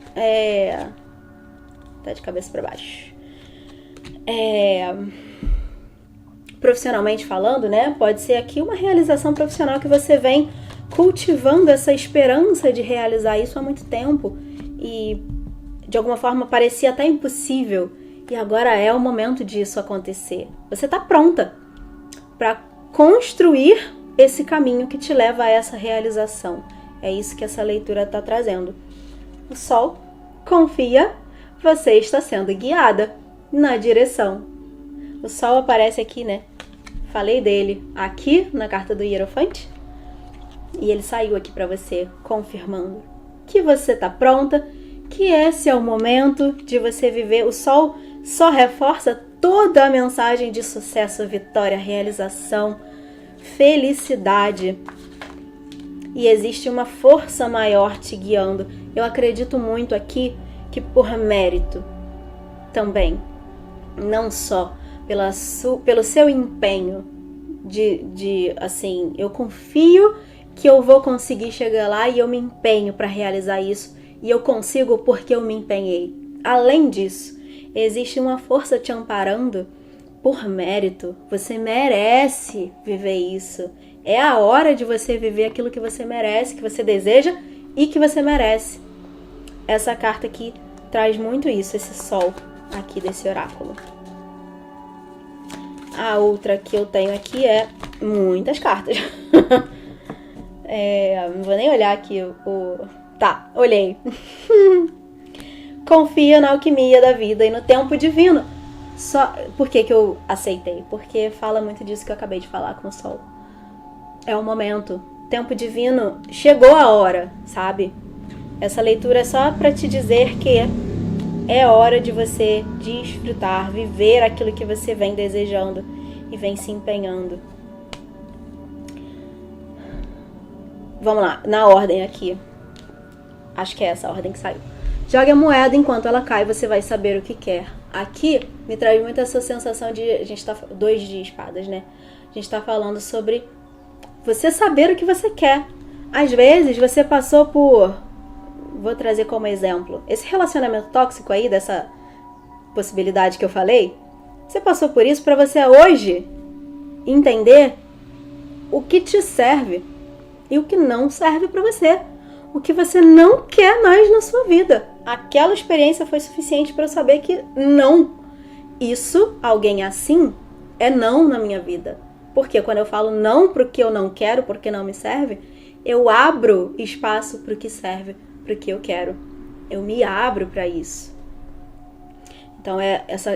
tá de cabeça para baixo. Profissionalmente falando, né, pode ser aqui uma realização profissional que você vem cultivando essa esperança de realizar isso há muito tempo e de alguma forma parecia até impossível. E agora é o momento disso acontecer. Você está pronta para construir esse caminho que te leva a essa realização. É isso que essa leitura está trazendo. O Sol, confia, você está sendo guiada na direção. O Sol aparece aqui, né? Falei dele aqui na carta do Hierofante. E ele saiu aqui para você, confirmando que você está pronta, que esse é o momento de você viver. O Sol só reforça toda a mensagem de sucesso, vitória, realização, felicidade. E existe uma força maior te guiando. Eu acredito muito aqui que por mérito também, não só pelo seu empenho de assim, eu confio que eu vou conseguir chegar lá e eu me empenho para realizar isso. E eu consigo porque eu me empenhei. Além disso, existe uma força te amparando por mérito. Você merece viver isso. É a hora de você viver aquilo que você merece, que você deseja e que você merece. Essa carta aqui traz muito isso, esse sol aqui desse oráculo. A outra que eu tenho aqui é muitas cartas. Não vou nem olhar aqui Tá, olhei. Confia na alquimia da vida e no tempo divino. Por que eu aceitei? Porque fala muito disso que eu acabei de falar com o Sol. É o momento. Tempo divino, chegou a hora, sabe? Essa leitura é só para te dizer que é hora de você desfrutar, viver aquilo que você vem desejando e vem se empenhando. Vamos lá, na ordem aqui. Acho que é essa a ordem que saiu. Jogue a moeda enquanto ela cai, você vai saber o que quer. Aqui me traz muito essa sensação de... A gente tá... 2 de espadas, né? A gente tá falando sobre você saber o que você quer. Às vezes você passou por... Vou trazer como exemplo. Esse relacionamento tóxico aí, dessa possibilidade que eu falei. Você passou por isso para você hoje entender o que te serve e o que não serve para você. O que você não quer mais na sua vida. Aquela experiência foi suficiente para eu saber que não. Isso, alguém assim, é não na minha vida. Porque quando eu falo não pro que eu não quero, porque não me serve, eu abro espaço pro que serve, pro que eu quero. Eu me abro para isso. Então,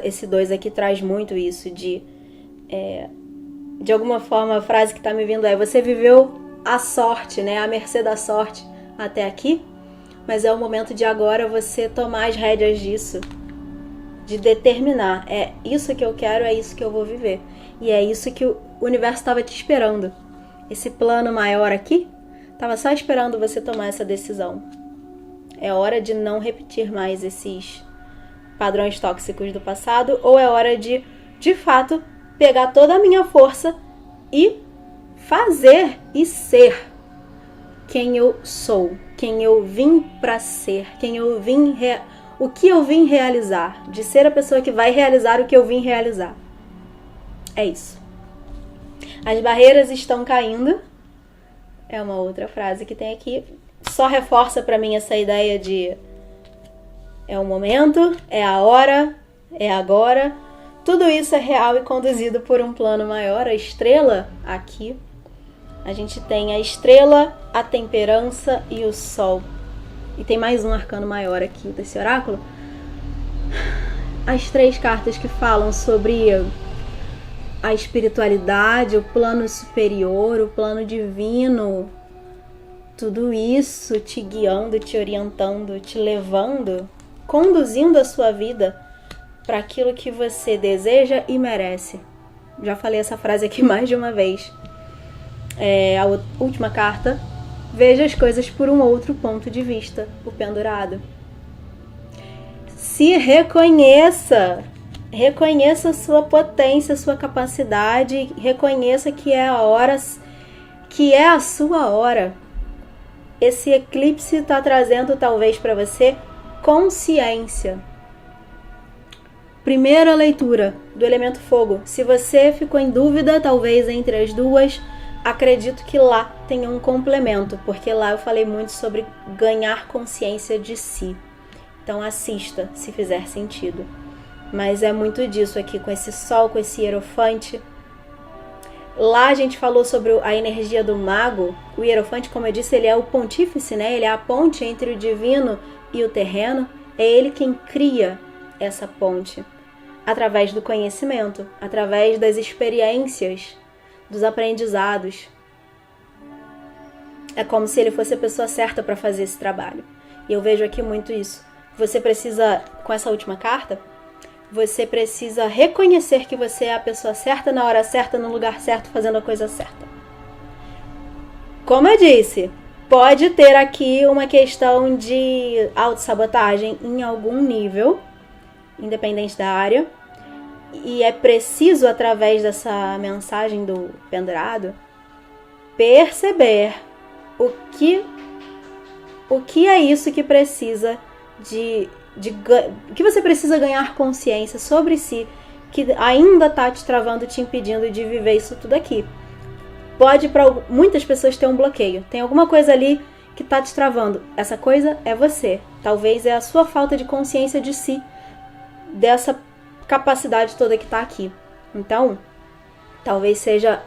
esse 2 aqui traz muito isso de alguma forma, a frase que tá me vindo é: você viveu a sorte, né? A mercê da sorte até aqui, mas é o momento de agora você tomar as rédeas disso, de determinar, é isso que eu quero, é isso que eu vou viver, e é isso que o universo estava te esperando. Esse plano maior aqui estava só esperando você tomar essa decisão. É hora de não repetir mais esses padrões tóxicos do passado, ou é hora de fato, pegar toda a minha força e fazer e ser quem eu sou, quem eu vim para ser, quem eu vim o que eu vim realizar, de ser a pessoa que vai realizar o que eu vim realizar. É isso. As barreiras estão caindo. É uma outra frase que tem aqui. Só reforça pra mim essa ideia de é o momento, é a hora, é agora. Tudo isso é real e conduzido por um plano maior. A estrela aqui. A gente tem a estrela, a temperança e o sol. E tem mais um arcano maior aqui desse oráculo. As 3 cartas que falam sobre a espiritualidade, o plano superior, o plano divino. Tudo isso te guiando, te orientando, te levando, conduzindo a sua vida para aquilo que você deseja e merece. Já falei essa frase aqui mais de uma vez. A última carta. Veja as coisas por um outro ponto de vista, o pendurado. Se reconheça. Reconheça a sua potência, a sua capacidade. Reconheça que é a hora, que é a sua hora. Esse eclipse está trazendo talvez para você consciência. Primeira leitura do elemento fogo. Se você ficou em dúvida, talvez entre as duas, acredito que lá tem um complemento, porque lá eu falei muito sobre ganhar consciência de si. Então assista, se fizer sentido. Mas é muito disso aqui, com esse sol, com esse hierofante. Lá a gente falou sobre a energia do mago. O hierofante, como eu disse, ele é o pontífice, né? Ele é a ponte entre o divino e o terreno. É ele quem cria essa ponte. Através do conhecimento, através das experiências, dos aprendizados. É como se ele fosse a pessoa certa para fazer esse trabalho. E eu vejo aqui muito isso. Você precisa, com essa última carta, você precisa reconhecer que você é a pessoa certa, na hora certa, no lugar certo, fazendo a coisa certa. Como eu disse, pode ter aqui uma questão de autossabotagem em algum nível, independente da área. E é preciso, através dessa mensagem do pendurado, perceber o que é isso que precisa que você precisa ganhar consciência sobre si, que ainda está te travando, te impedindo de viver isso tudo aqui. Pode para muitas pessoas ter um bloqueio. Tem alguma coisa ali que está te travando. Essa coisa é você. Talvez é a sua falta de consciência de si, dessa capacidade toda que está aqui. Então, talvez seja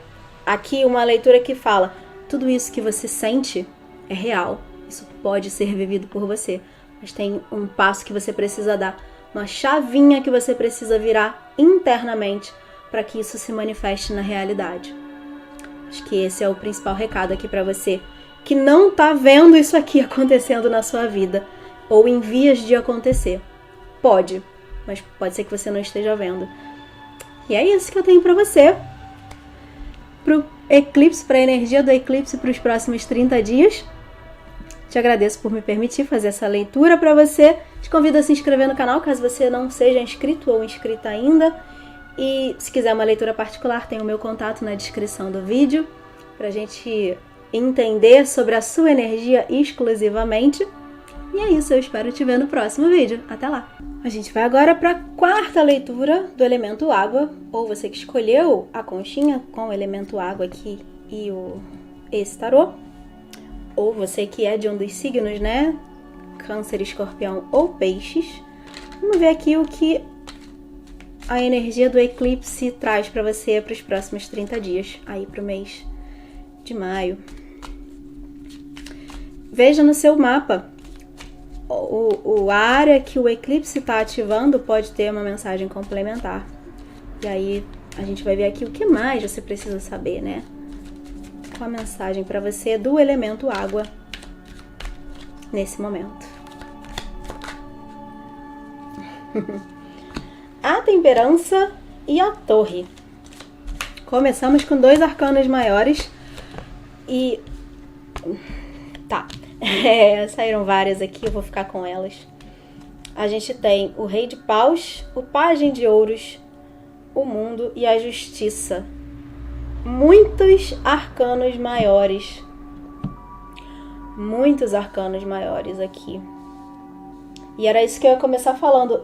aqui uma leitura que fala: tudo isso que você sente é real. Isso pode ser vivido por você. Mas tem um passo que você precisa dar, uma chavinha que você precisa virar internamente para que isso se manifeste na realidade. Acho que esse é o principal recado aqui para você que não está vendo isso aqui acontecendo na sua vida ou em vias de acontecer. Pode, mas pode ser que você não esteja vendo. E é isso que eu tenho para você. Pro eclipse, para a energia do eclipse para os próximos 30 dias. Te agradeço por me permitir fazer essa leitura para você. Te convido a se inscrever no canal, caso você não seja inscrito ou inscrita ainda. E se quiser uma leitura particular, tem o meu contato na descrição do vídeo, para a gente entender sobre a sua energia exclusivamente. E é isso, eu espero te ver no próximo vídeo. Até lá! A gente vai agora para a 4ª leitura do elemento água, ou você que escolheu a conchinha com o elemento água aqui e esse tarô. Ou você que é de um dos signos, né? Câncer, Escorpião ou Peixes. Vamos ver aqui o que a energia do eclipse traz para você para os próximos 30 dias, aí para o mês de maio. Veja no seu mapa. A área que o eclipse está ativando pode ter uma mensagem complementar. E aí a gente vai ver aqui o que mais você precisa saber, né? A mensagem para você do elemento água nesse momento. A temperança e a torre. Começamos com 2 arcanos maiores e saíram várias aqui, eu vou ficar com elas. A gente tem o Rei de Paus, o Pajem de Ouros, o Mundo e a Justiça. Muitos arcanos maiores aqui. E era isso que eu ia começar falando.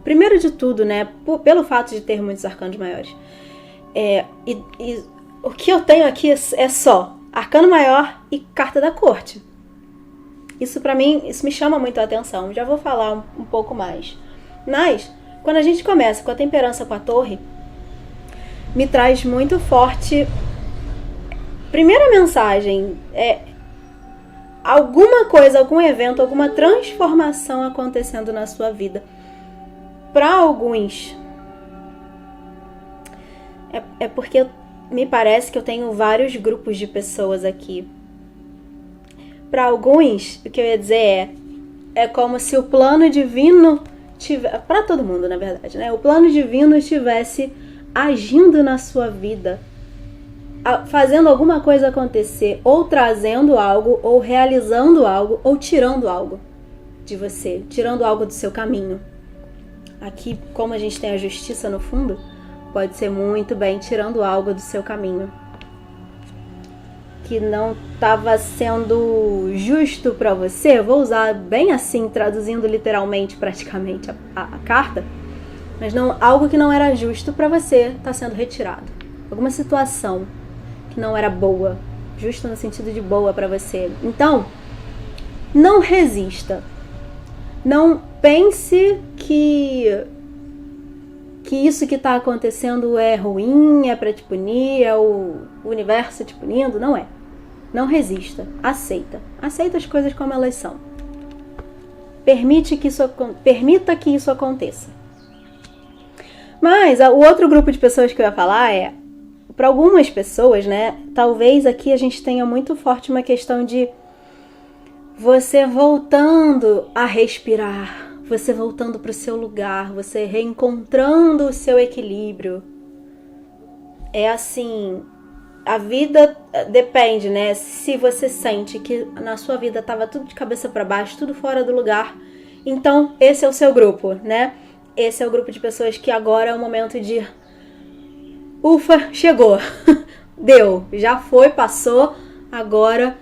Primeiro de tudo, né, pelo fato de ter muitos arcanos maiores, e o que eu tenho aqui é só arcano maior e carta da corte. Isso pra mim, isso me chama muito a atenção. Já vou falar um pouco mais. Mas, quando a gente começa com a temperança com a torre, me traz muito forte. Primeira mensagem alguma coisa, algum evento, alguma transformação acontecendo na sua vida. Para alguns, porque me parece que eu tenho vários grupos de pessoas aqui. Para alguns, o que eu ia dizer é como se o plano divino tivesse, para todo mundo, na verdade, né? O plano divino estivesse agindo na sua vida, fazendo alguma coisa acontecer, ou trazendo algo, ou realizando algo, ou tirando algo de você, tirando algo do seu caminho. Aqui, como a gente tem a justiça no fundo, pode ser muito bem tirando algo do seu caminho que não estava sendo justo para você. Vou usar bem assim, traduzindo literalmente, praticamente a carta, mas não, algo que não era justo para você está sendo retirado. Alguma situação que não era boa, justo no sentido de boa para você. Então, não resista. Não pense que isso que está acontecendo é ruim, é para te punir, é o universo te punindo. Não é. Não resista. Aceita. Aceita as coisas como elas são. Permita que isso aconteça. Mas o outro grupo de pessoas que eu ia falar para algumas pessoas, né? Talvez aqui a gente tenha muito forte uma questão de você voltando a respirar, você voltando para o seu lugar, você reencontrando o seu equilíbrio. É assim, a vida depende, né? Se você sente que na sua vida estava tudo de cabeça para baixo, tudo fora do lugar, então esse é o seu grupo, né? Esse é o grupo de pessoas que agora é o momento de ufa, chegou, deu, já foi, passou, agora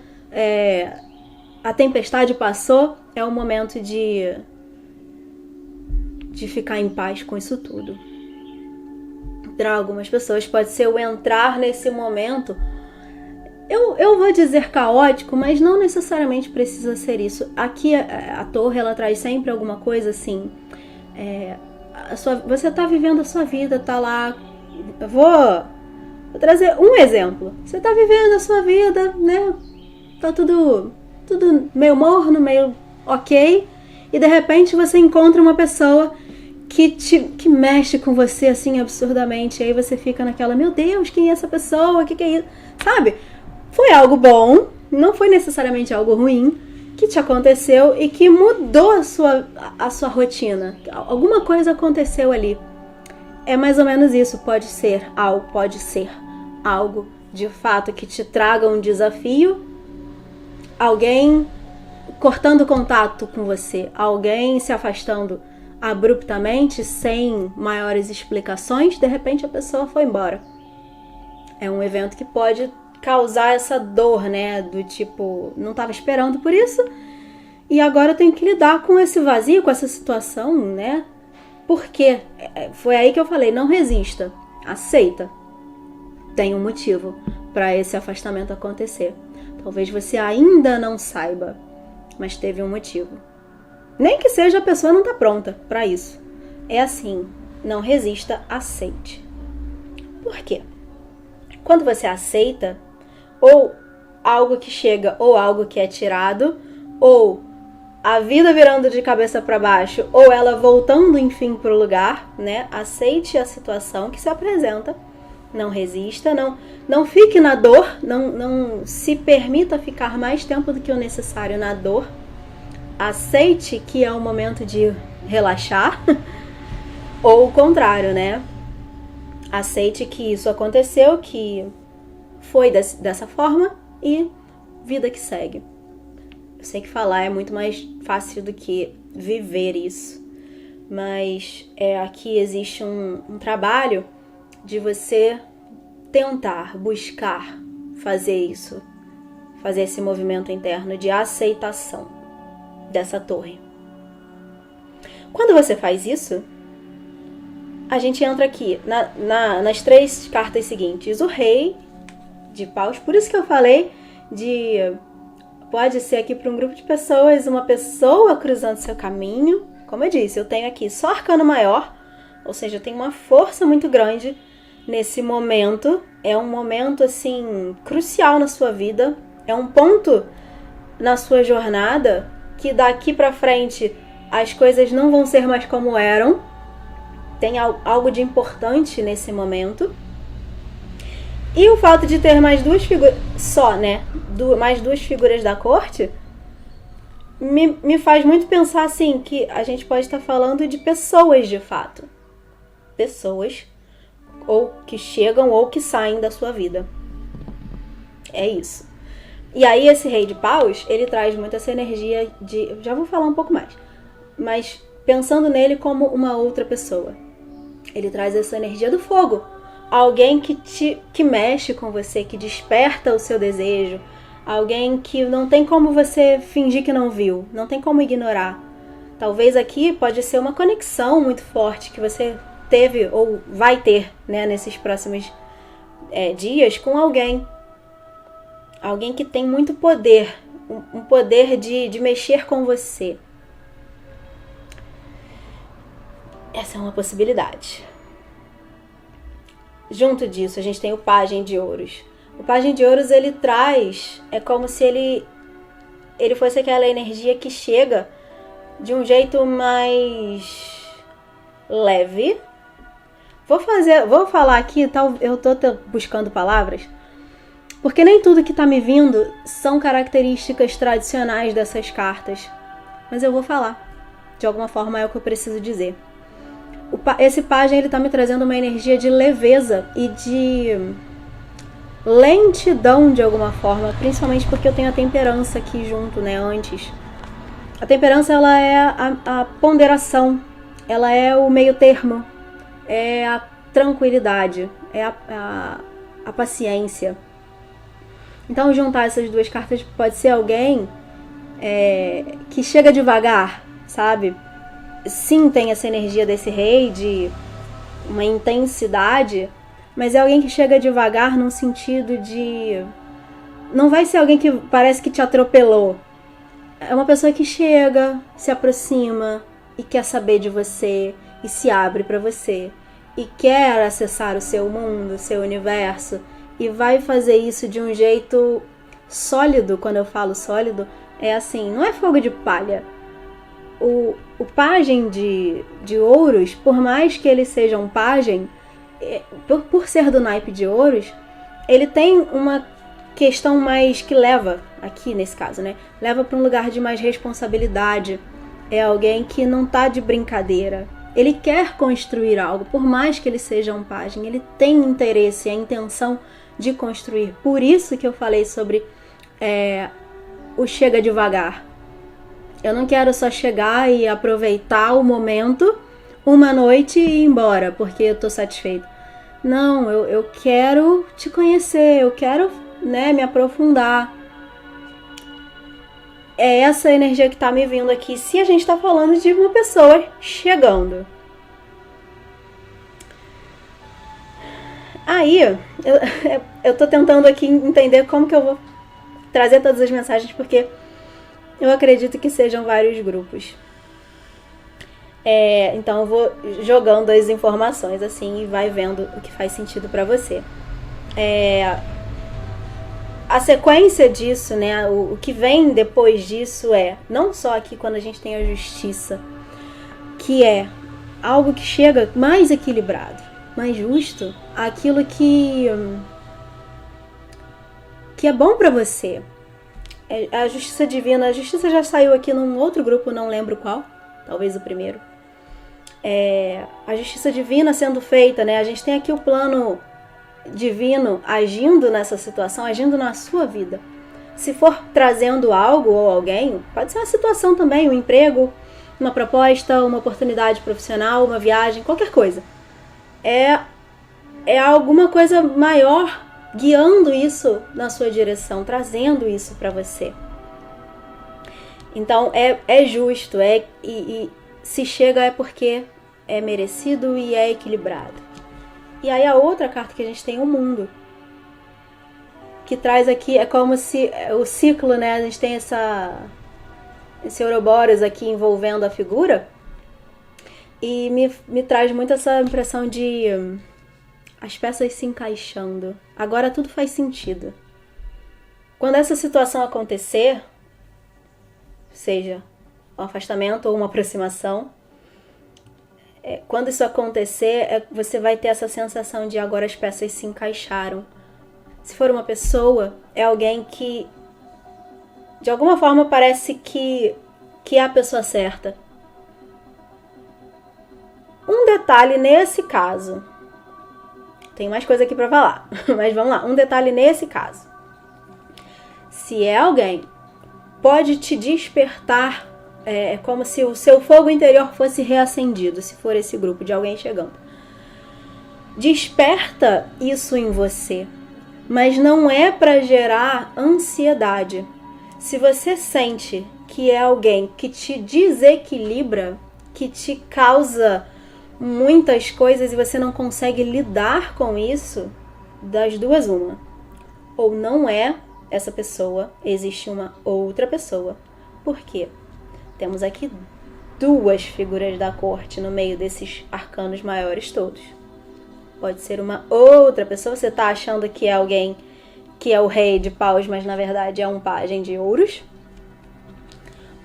a tempestade passou, é o momento de ficar em paz com isso tudo. Para algumas pessoas pode ser o entrar nesse momento, eu vou dizer caótico, mas não necessariamente precisa ser isso. Aqui a torre, ela traz sempre alguma coisa assim, você tá vivendo a sua vida, tá lá, vou trazer um exemplo. Você tá vivendo a sua vida, né, tá tudo meio morno, meio ok, e de repente você encontra uma pessoa que mexe com você assim absurdamente, e aí você fica naquela, meu Deus, quem é essa pessoa, que é isso, sabe? Foi algo bom, não foi necessariamente algo ruim que te aconteceu e que mudou a sua rotina, alguma coisa aconteceu ali. É mais ou menos isso, pode ser algo de fato que te traga um desafio, alguém cortando contato com você, alguém se afastando abruptamente, sem maiores explicações, de repente a pessoa foi embora. É um evento que pode causar essa dor, né, do tipo, não estava esperando por isso, e agora eu tenho que lidar com esse vazio, com essa situação, né? Por quê? Foi aí que eu falei, não resista, aceita. Tem um motivo para esse afastamento acontecer. Talvez você ainda não saiba, mas teve um motivo. Nem que seja a pessoa não tá pronta para isso. É assim, não resista, aceite. Por quê? Quando você aceita, ou algo que chega, ou algo que é tirado, ou a vida virando de cabeça para baixo, ou ela voltando enfim pro lugar, né? Aceite a situação que se apresenta. Não resista, não fique na dor, não se permita ficar mais tempo do que o necessário na dor. Aceite que é o momento de relaxar, ou o contrário, né? Aceite que isso aconteceu, que foi dessa forma e vida que segue. Eu sei que falar é muito mais fácil do que viver isso, mas aqui existe um trabalho de você tentar, buscar fazer isso, fazer esse movimento interno de aceitação. dessa torre. Quando você faz isso, a gente entra aqui nas 3 cartas seguintes. O Rei de Paus, por isso que eu falei pode ser aqui para um grupo de pessoas, uma pessoa cruzando seu caminho. Como eu disse, eu tenho aqui só arcano maior, ou seja, eu tenho uma força muito grande nesse momento. É um momento, assim, crucial na sua vida. É um ponto na sua jornada que daqui pra frente as coisas não vão ser mais como eram. Tem algo de importante nesse momento. E o fato de ter mais 2 figuras, mais 2 figuras da corte, me faz muito pensar, assim, que a gente pode estar falando de pessoas de fato. Pessoas ou que chegam ou que saem da sua vida. É isso. E aí esse Rei de Paus, ele traz muito essa energia de... Já vou falar um pouco mais. Mas pensando nele como uma outra pessoa. Ele traz essa energia do fogo. Alguém que mexe com você, que desperta o seu desejo. Alguém que não tem como você fingir que não viu. Não tem como ignorar. Talvez aqui pode ser uma conexão muito forte que você teve ou vai ter, né, nesses próximos dias com alguém. Alguém que tem muito poder. Um poder de mexer com você. Essa é uma possibilidade. Junto disso, a gente tem o Pajem de Ouros. O Pajem de Ouros, ele traz... É como se ele fosse aquela energia que chega de um jeito mais leve. Vou falar aqui, eu tô buscando palavras, porque nem tudo que tá me vindo são características tradicionais dessas cartas. Mas eu vou falar. De alguma forma é o que eu preciso dizer. Esse pajem, ele tá me trazendo uma energia de leveza e de lentidão de alguma forma, principalmente porque eu tenho a temperança aqui junto, né, antes. A temperança, ela é a ponderação, ela é o meio termo, é a tranquilidade, é a paciência. Então, juntar essas 2 cartas pode ser alguém que chega devagar, sabe? Sim, tem essa energia desse rei, de uma intensidade, mas é alguém que chega devagar num sentido de... Não vai ser alguém que parece que te atropelou. É uma pessoa que chega, se aproxima e quer saber de você, e se abre para você, e quer acessar o seu mundo, o seu universo, e vai fazer isso de um jeito sólido. Quando eu falo sólido, é assim, não é fogo de palha. O pajem de ouros, por mais que ele seja um pajem, por ser do naipe de ouros, ele tem uma questão mais que leva, aqui nesse caso, né? Leva para um lugar de mais responsabilidade. É alguém que não tá de brincadeira. Ele quer construir algo, por mais que ele seja um pajem, ele tem interesse, a intenção de construir. Por isso que eu falei sobre o chega devagar. Eu não quero só chegar e aproveitar o momento, uma noite e ir embora, porque eu tô satisfeito. Não, eu quero te conhecer, eu quero, né, me aprofundar. É essa energia que tá me vindo aqui, se a gente tá falando de uma pessoa chegando. Aí, eu tô tentando aqui entender como que eu vou trazer todas as mensagens, porque eu acredito que sejam vários grupos. Então eu vou jogando as informações assim e vai vendo o que faz sentido pra você. A sequência disso, né, o que vem depois disso não só aqui quando a gente tem a justiça, que é algo que chega mais equilibrado, mais justo, aquilo que é bom pra você. A justiça divina, a justiça já saiu aqui num outro grupo, não lembro qual, talvez o primeiro. A justiça divina sendo feita, né? A gente tem aqui o plano divino agindo nessa situação, agindo na sua vida. Se for trazendo algo ou alguém, pode ser uma situação também, um emprego, uma proposta, uma oportunidade profissional, uma viagem, qualquer coisa. É alguma coisa maior guiando isso na sua direção, trazendo isso para você. Então é justo, e se chega é porque é merecido e é equilibrado. E aí a outra carta que a gente tem é o mundo, que traz aqui, é como se o ciclo, né? A gente tem esse Ouroboros aqui envolvendo a figura, e me traz muito essa impressão de as peças se encaixando. Agora tudo faz sentido. Quando essa situação acontecer, seja um afastamento ou uma aproximação, quando isso acontecer, você vai ter essa sensação de agora as peças se encaixaram. Se for uma pessoa, é alguém que de alguma forma parece que é a pessoa certa. Um detalhe nesse caso, tem mais coisa aqui pra falar, mas vamos lá, um detalhe nesse caso. Se é alguém, pode te despertar, como se o seu fogo interior fosse reacendido, se for esse grupo de alguém chegando. Desperta isso em você, mas não é para gerar ansiedade. Se você sente que é alguém que te desequilibra, que te causa muitas coisas e você não consegue lidar com isso, das duas uma. Ou não é essa pessoa, existe uma outra pessoa. Por quê? Temos aqui duas figuras da corte no meio desses arcanos maiores todos. Pode ser uma outra pessoa, você está achando que é alguém que é o rei de paus, mas na verdade é um pajem de ouros.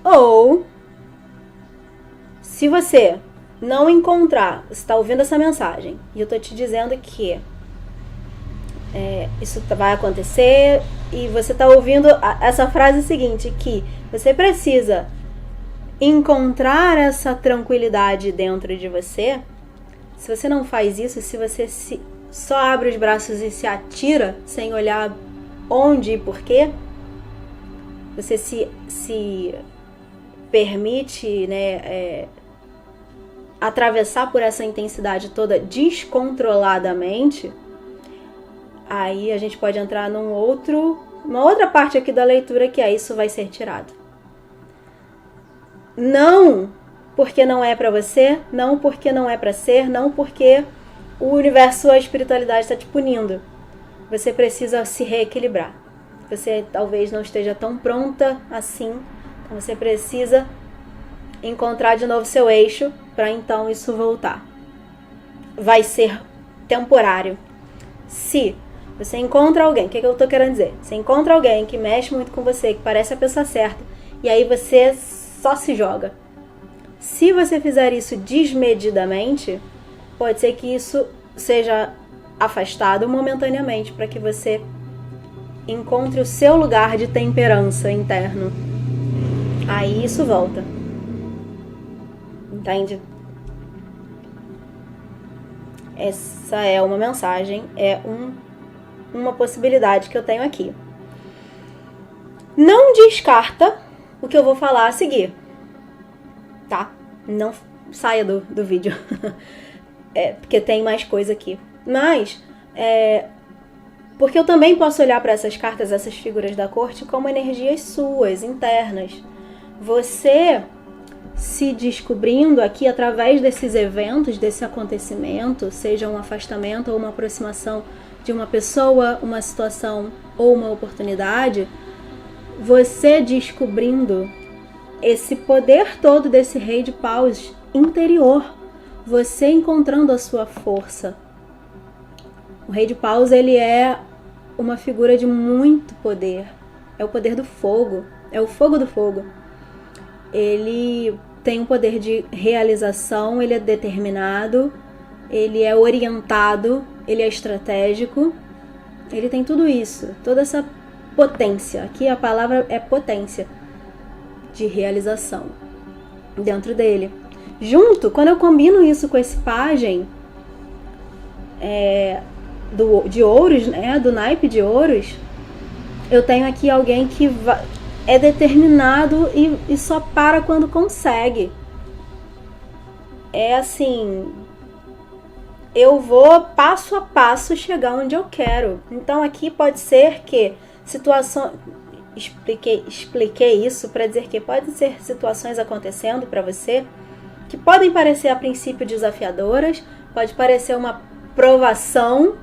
Ou, se você não encontrar, você está ouvindo essa mensagem, e eu estou te dizendo que isso vai acontecer, e você está ouvindo essa frase seguinte, que você precisa encontrar essa tranquilidade dentro de você. Se você não faz isso, se você só abre os braços e se atira sem olhar onde e porquê, você se permite, né, atravessar por essa intensidade toda descontroladamente, aí a gente pode entrar uma outra parte aqui da leitura, que é isso vai ser tirado. Não porque não é pra você, não porque não é pra ser, não porque o universo, a espiritualidade está te punindo. Você precisa se reequilibrar. Você talvez não esteja tão pronta assim, então você precisa encontrar de novo seu eixo para então isso voltar. Vai ser temporário. Se você encontra alguém, o que eu tô querendo dizer? Você encontra alguém que mexe muito com você, que parece a pessoa certa, e aí você só se joga. Se você fizer isso desmedidamente, pode ser que isso seja afastado momentaneamente, para que você encontre o seu lugar de temperança interno. Aí isso volta. Entende? Essa é uma mensagem, uma possibilidade que eu tenho aqui. Não descarta o que eu vou falar a seguir, tá? Não saia do vídeo, porque tem mais coisa aqui. Mas, porque eu também posso olhar para essas cartas, essas figuras da corte, como energias suas, internas. Você se descobrindo aqui através desses eventos, desse acontecimento, seja um afastamento ou uma aproximação de uma pessoa, uma situação ou uma oportunidade, você descobrindo esse poder todo desse rei de paus interior, você encontrando a sua força. O rei de paus, ele é uma figura de muito poder, é o poder do fogo, é o fogo do fogo. Ele tem um poder de realização, ele é determinado, ele é orientado, ele é estratégico, ele tem tudo isso, toda essa potência. Aqui a palavra é potência de realização dentro dele. Junto, quando eu combino isso com esse pajem de ouros, né, do naipe de ouros, eu tenho aqui alguém que é determinado e só para quando consegue. É assim, eu vou passo a passo chegar onde eu quero. Então aqui pode ser que situação, expliquei isso para dizer que podem ser situações acontecendo para você que podem parecer a princípio desafiadoras, pode parecer uma provação,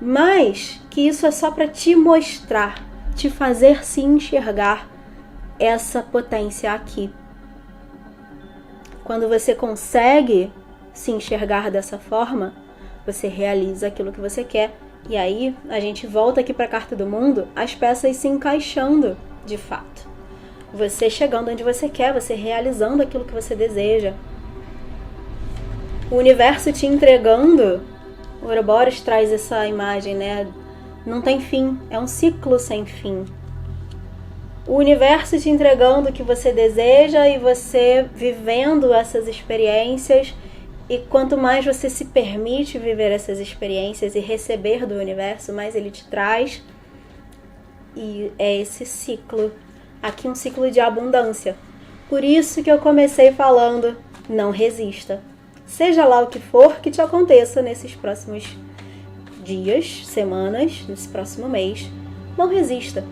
mas que isso é só para te mostrar, te fazer se enxergar essa potência aqui. Quando você consegue se enxergar dessa forma, você realiza aquilo que você quer. E aí, a gente volta aqui para a Carta do Mundo, as peças se encaixando de fato. Você chegando onde você quer, você realizando aquilo que você deseja. O universo te entregando, o Ouroboros traz essa imagem, né? Não tem fim, é um ciclo sem fim. O universo te entregando o que você deseja e você vivendo essas experiências. E quanto mais você se permite viver essas experiências e receber do universo, mais ele te traz. E é esse ciclo. Aqui um ciclo de abundância. Por isso que eu comecei falando, não resista. Seja lá o que for que te aconteça nesses próximos dias, semanas, nesse próximo mês, não resista.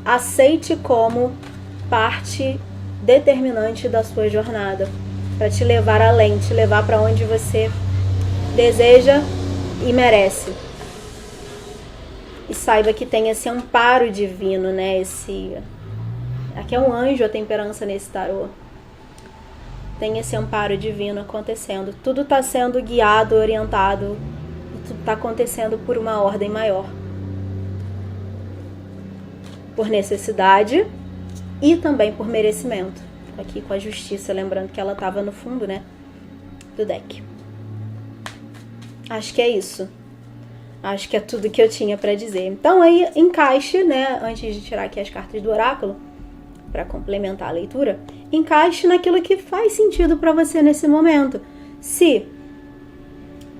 Aceite como parte determinante da sua jornada, para te levar além, te levar para onde você deseja e merece. E saiba que tem esse amparo divino, né? Aqui é um anjo a temperança nesse tarô. Tem esse amparo divino acontecendo. Tudo está sendo guiado, orientado. Tudo está acontecendo por uma ordem maior. Por necessidade e também por merecimento. Aqui com a justiça, lembrando que ela estava no fundo, né, do deck. Acho que é isso. Acho que é tudo que eu tinha para dizer. Então aí encaixe, né, antes de tirar aqui as cartas do oráculo, para complementar a leitura, encaixe naquilo que faz sentido para você nesse momento. Se,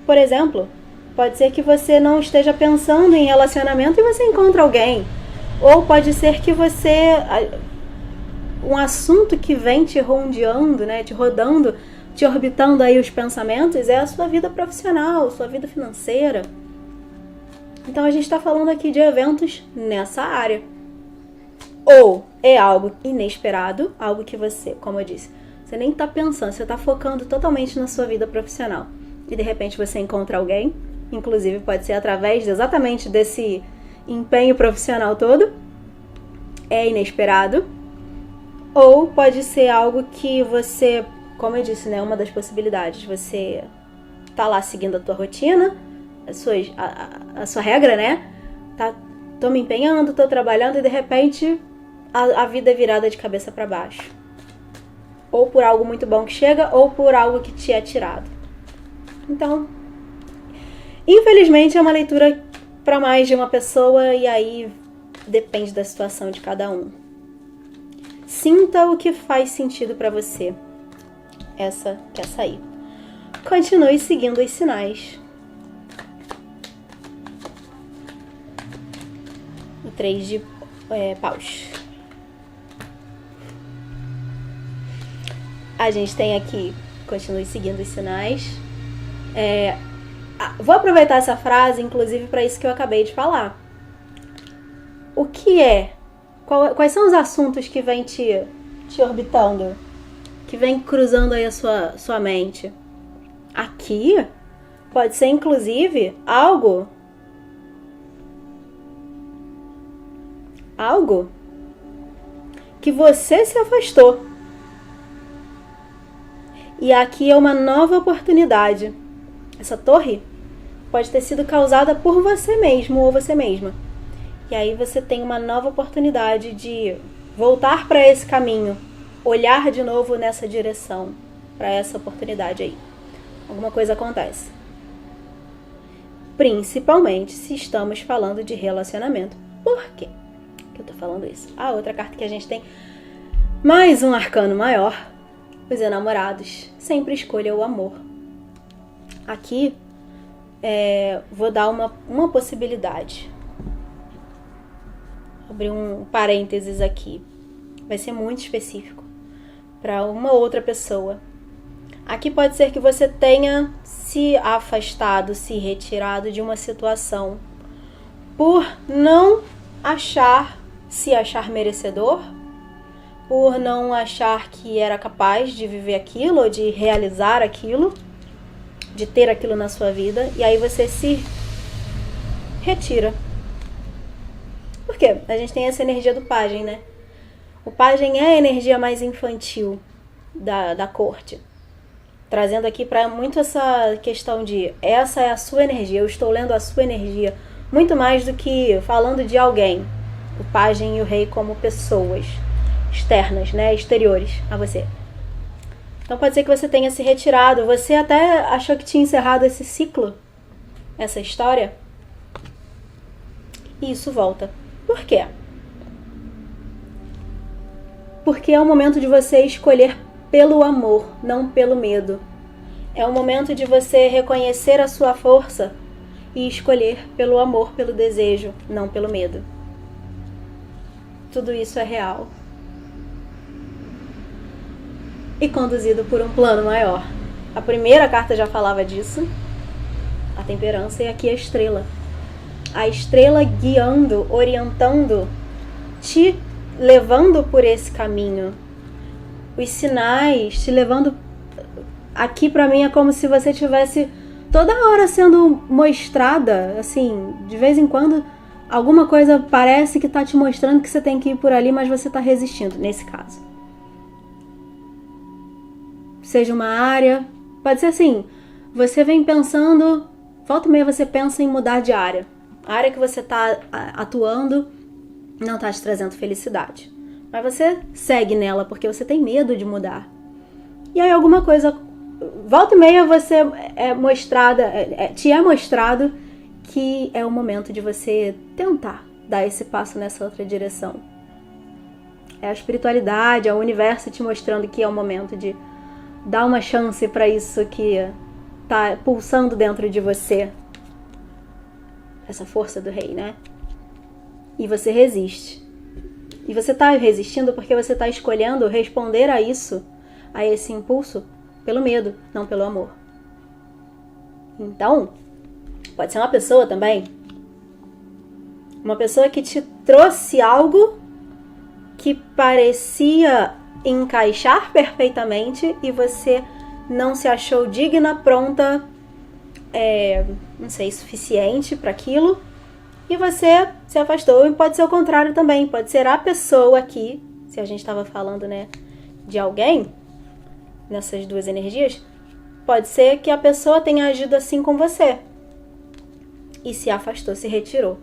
por exemplo, pode ser que você não esteja pensando em relacionamento e você encontra alguém. Ou pode ser que você... um assunto que vem te rondeando, né, te rodando, te orbitando aí os pensamentos, é a sua vida profissional, sua vida financeira. Então a gente está falando aqui de eventos nessa área. Ou é algo inesperado, algo que você, como eu disse, você nem está pensando, você está focando totalmente na sua vida profissional. E de repente você encontra alguém, inclusive pode ser através exatamente desse empenho profissional todo, é inesperado. Ou pode ser algo que você, como eu disse, né, uma das possibilidades, você tá lá seguindo a tua rotina, a sua regra, né? Tô me empenhando, tô trabalhando e de repente a vida é virada de cabeça para baixo. Ou por algo muito bom que chega, ou por algo que te é tirado. Então, infelizmente é uma leitura para mais de uma pessoa e aí depende da situação de cada um. Sinta o que faz sentido para você. Essa quer sair. Continue seguindo os sinais. O 3 de paus. A gente tem aqui, continue seguindo os sinais. Vou aproveitar essa frase, inclusive, para isso que eu acabei de falar. O que é? Quais são os assuntos que vêm te orbitando? Que vêm cruzando aí a sua mente? Aqui pode ser, inclusive, algo que você se afastou. E aqui é uma nova oportunidade. Essa torre pode ter sido causada por você mesmo ou você mesma. E aí você tem uma nova oportunidade de voltar para esse caminho, olhar de novo nessa direção, para essa oportunidade aí. Alguma coisa acontece. Principalmente se estamos falando de relacionamento. Por quê que eu tô falando isso? A outra carta que a gente tem, mais um arcano maior, os enamorados. Sempre escolha o amor. Aqui, vou dar uma possibilidade. Vou abrir um parênteses aqui. Vai ser muito específico para uma outra pessoa. Aqui pode ser que você tenha se afastado, se retirado de uma situação por não achar se achar merecedor, por não achar que era capaz de viver aquilo, ou de realizar aquilo, de ter aquilo na sua vida, e aí você se retira. Por quê? A gente tem essa energia do pajem, né? O pajem é a energia mais infantil da corte. Trazendo aqui para muito essa questão de essa é a sua energia, eu estou lendo a sua energia, muito mais do que falando de alguém. O pajem e o rei como pessoas externas, né, exteriores a você. Então pode ser que você tenha se retirado, você até achou que tinha encerrado esse ciclo, essa história, e isso volta. Por quê? Porque é o momento de você escolher pelo amor, não pelo medo. É o momento de você reconhecer a sua força e escolher pelo amor, pelo desejo, não pelo medo. Tudo isso é real. E conduzido por um plano maior. A primeira carta já falava disso, a temperança, e aqui a estrela. A estrela guiando, orientando, te levando por esse caminho. Os sinais te levando. Aqui pra mim é como se você tivesse toda hora sendo mostrada, assim, de vez em quando alguma coisa parece que tá te mostrando que você tem que ir por ali, mas você tá resistindo, nesse caso. Seja uma área, pode ser assim, você vem pensando, volta e meia você pensa em mudar de área. A área que você tá atuando não tá te trazendo felicidade. Mas você segue nela porque você tem medo de mudar. E aí alguma coisa, volta e meia você te é mostrado que é o momento de você tentar dar esse passo nessa outra direção. É a espiritualidade, é o universo te mostrando que é o momento de dar uma chance para isso que tá pulsando dentro de você. Essa força do rei, né? E você resiste. E você tá resistindo porque você tá escolhendo responder a isso, a esse impulso, pelo medo, não pelo amor. Então, pode ser uma pessoa também. Uma pessoa que te trouxe algo que parecia encaixar perfeitamente e você não se achou digna, pronta, não sei, suficiente para aquilo. E você se afastou, e pode ser o contrário também, pode ser a pessoa aqui, se a gente estava falando, né, de alguém, nessas duas energias, pode ser que a pessoa tenha agido assim com você, e se afastou, se retirou.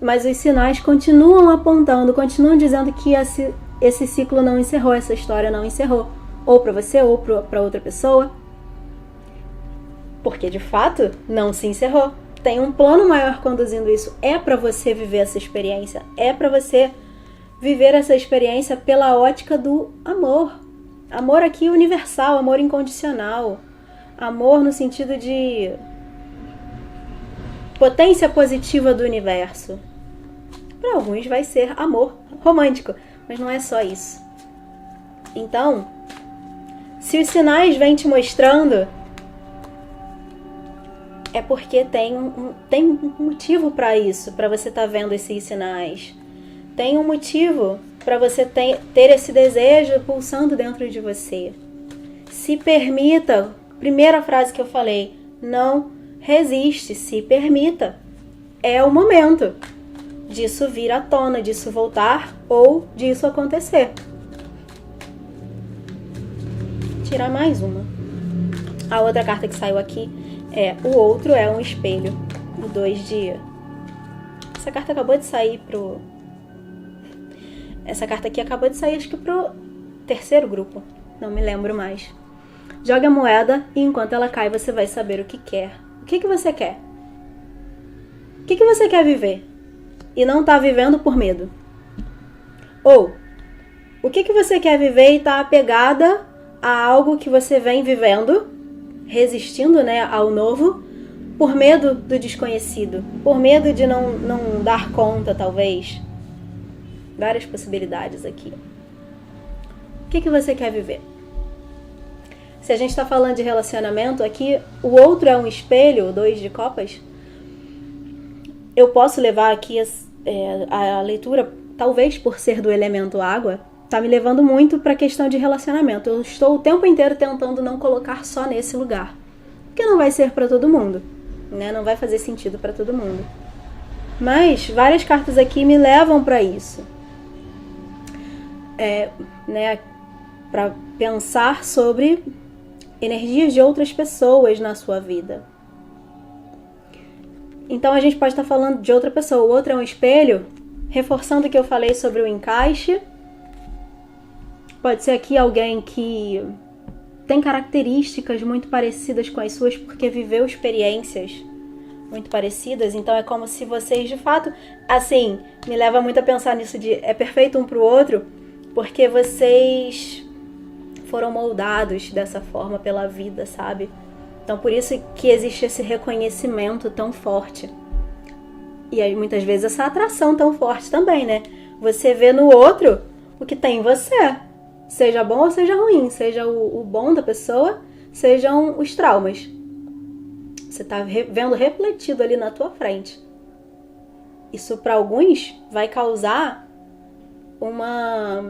Mas os sinais continuam apontando, continuam dizendo que esse ciclo não encerrou, essa história não encerrou, ou para você, ou para outra pessoa, porque de fato não se encerrou. Tem um plano maior conduzindo isso. É para você viver essa experiência. É para você viver essa experiência pela ótica do amor. Amor aqui universal, amor incondicional. Amor no sentido de potência positiva do universo. Para alguns vai ser amor romântico, mas não é só isso. Então, se os sinais vêm te mostrando, é porque tem um motivo para isso, para você estar vendo esses sinais. Tem um motivo para você ter esse desejo pulsando dentro de você. Se permita, primeira frase que eu falei, não resiste, se permita. É o momento disso vir à tona, disso voltar ou disso acontecer. Tirar mais uma. A outra carta que saiu aqui o outro é um espelho. O 2 de... Essa carta acabou de sair pro... Essa carta aqui acabou de sair, acho que pro terceiro grupo. Não me lembro mais. Jogue a moeda e enquanto ela cai, você vai saber o que quer. O que você quer? O que você quer viver? E não tá vivendo por medo? Ou, o que você quer viver e tá apegada a algo que você vem vivendo, resistindo, né, ao novo, por medo do desconhecido, por medo de não dar conta, talvez. Várias possibilidades aqui. O que você quer viver? Se a gente está falando de relacionamento, aqui o outro é um espelho, o 2 de copas. Eu posso levar aqui a leitura, talvez por ser do elemento água, tá me levando muito para a questão de relacionamento. Eu estou o tempo inteiro tentando não colocar só nesse lugar, porque não vai ser para todo mundo, né? Não vai fazer sentido para todo mundo. Mas várias cartas aqui me levam para isso, né? Para pensar sobre energias de outras pessoas na sua vida. Então a gente pode estar falando de outra pessoa. O outro é um espelho, reforçando o que eu falei sobre o encaixe. Pode ser aqui alguém que tem características muito parecidas com as suas, porque viveu experiências muito parecidas. Então é como se vocês, de fato, assim, me leva muito a pensar nisso de é perfeito um pro outro, porque vocês foram moldados dessa forma pela vida, sabe? Então por isso que existe esse reconhecimento tão forte. E aí muitas vezes essa atração tão forte também, né? Você vê no outro o que tem em você. Seja bom ou seja ruim, seja o bom da pessoa, sejam os traumas. Você está vendo refletido ali na tua frente. Isso para alguns vai causar uma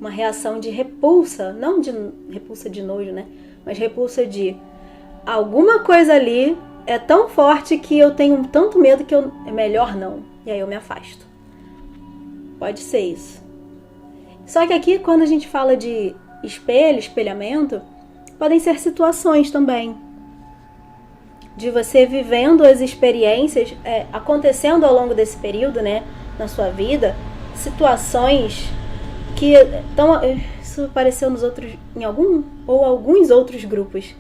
reação de repulsa, não de repulsa de nojo, né? Mas repulsa de alguma coisa ali é tão forte que eu tenho tanto medo que é melhor não. E aí eu me afasto. Pode ser isso. Só que aqui, quando a gente fala de espelho, espelhamento, podem ser situações também. De você vivendo as experiências, acontecendo ao longo desse período, né, na sua vida, situações que estão... Isso apareceu em alguns outros grupos.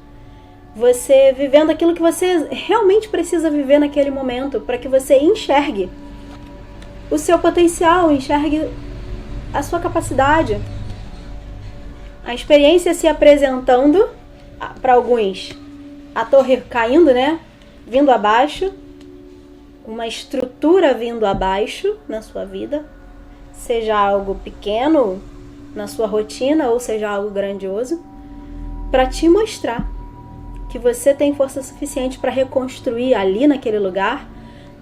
Você vivendo aquilo que você realmente precisa viver naquele momento, para que você enxergue o seu potencial, enxergue a sua capacidade. A experiência se apresentando para alguns, a torre caindo, né? Vindo abaixo, uma estrutura vindo abaixo na sua vida, seja algo pequeno na sua rotina ou seja algo grandioso, para te mostrar que você tem força suficiente para reconstruir ali naquele lugar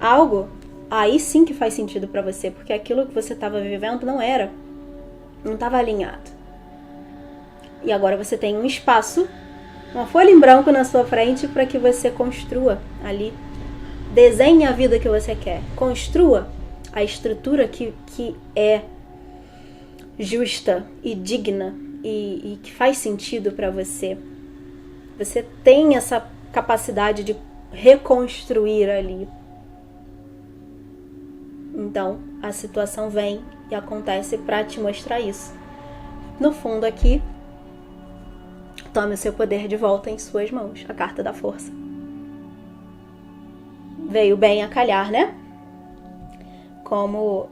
algo. Aí sim que faz sentido para você, porque aquilo que você estava vivendo não estava alinhado. E agora você tem um espaço, uma folha em branco na sua frente para que você construa ali, desenhe a vida que você quer, construa a estrutura que é justa e digna e que faz sentido para você. Você tem essa capacidade de reconstruir ali. Então, a situação vem e acontece para te mostrar isso. No fundo aqui, tome o seu poder de volta em suas mãos. A carta da força. Veio bem a calhar, né? Como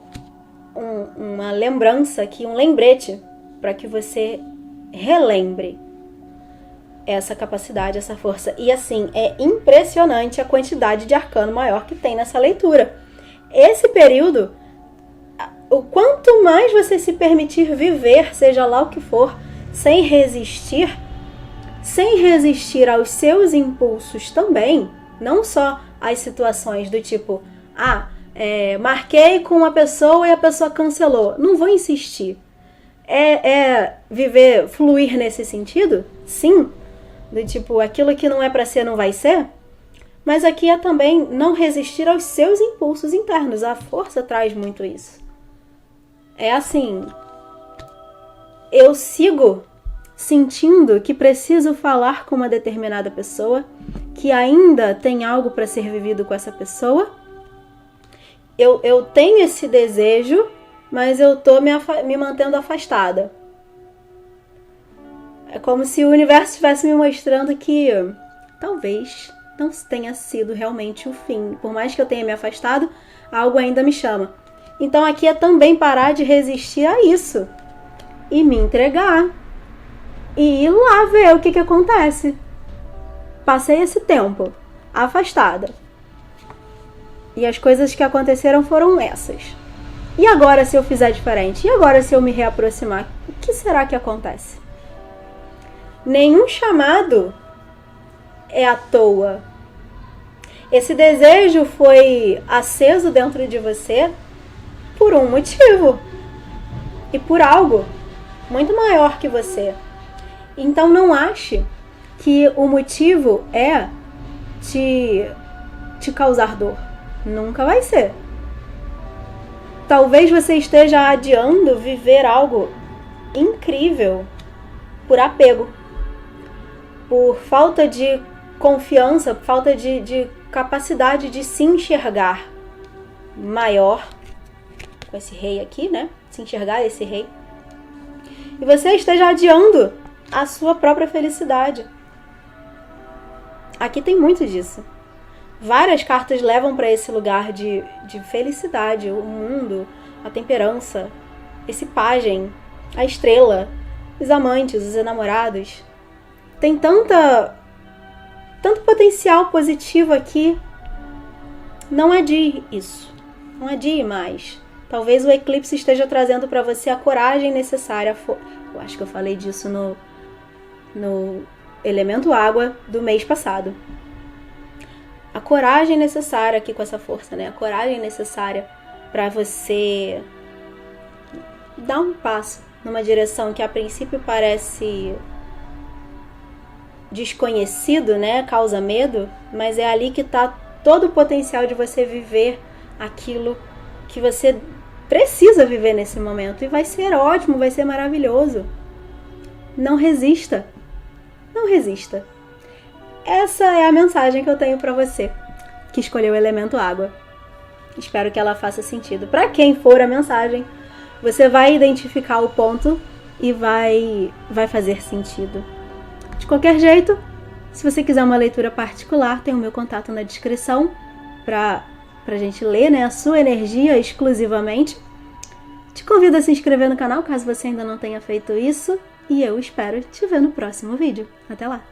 uma lembrança aqui, um lembrete, para que você relembre essa capacidade, essa força. E assim, é impressionante a quantidade de arcano maior que tem nessa leitura. Esse período, o quanto mais você se permitir viver, seja lá o que for, sem resistir aos seus impulsos também, não só às situações do tipo, marquei com uma pessoa e a pessoa cancelou, não vou insistir. Viver, fluir nesse sentido? Sim, do tipo, aquilo que não é pra ser não vai ser. Mas aqui é também não resistir aos seus impulsos internos. A força traz muito isso. É assim, eu sigo sentindo que preciso falar com uma determinada pessoa, que ainda tem algo para ser vivido com essa pessoa. Eu tenho esse desejo, mas eu tô me mantendo afastada. É como se o universo estivesse me mostrando que talvez não tenha sido realmente o fim. Por mais que eu tenha me afastado, algo ainda me chama. Então aqui é também parar de resistir a isso. E me entregar. E ir lá ver o que acontece. Passei esse tempo afastada. E as coisas que aconteceram foram essas. E agora se eu fizer diferente? E agora se eu me reaproximar? O que será que acontece? Nenhum chamado é à toa. Esse desejo foi aceso dentro de você por um motivo e por algo muito maior que você. Então não ache que o motivo é te causar dor. Nunca vai ser. Talvez você esteja adiando viver algo incrível por apego, por falta de confiança, por falta de capacidade de se enxergar maior, com esse rei aqui, né? Se enxergar esse rei. E você esteja adiando a sua própria felicidade. Aqui tem muito disso. Várias cartas levam para esse lugar de felicidade, o mundo, a temperança, esse pajem, a estrela, os amantes, os enamorados. Tem tanto potencial positivo aqui. Não adie isso. Não adie mais. Talvez o eclipse esteja trazendo para você a coragem necessária. Eu acho que eu falei disso no elemento água do mês passado. A coragem necessária aqui com essa força, né? A coragem necessária para você dar um passo numa direção que a princípio parece desconhecido, né? Causa medo, mas é ali que está todo o potencial de você viver aquilo que você precisa viver nesse momento. E vai ser ótimo, vai ser maravilhoso. Não resista. Não resista. Essa é a mensagem que eu tenho para você que escolheu o elemento água. Espero que ela faça sentido. Para quem for a mensagem, você vai identificar o ponto e vai fazer sentido. De qualquer jeito, se você quiser uma leitura particular, tem o meu contato na descrição pra gente ler, né, a sua energia exclusivamente. Te convido a se inscrever no canal caso você ainda não tenha feito isso. E eu espero te ver no próximo vídeo. Até lá!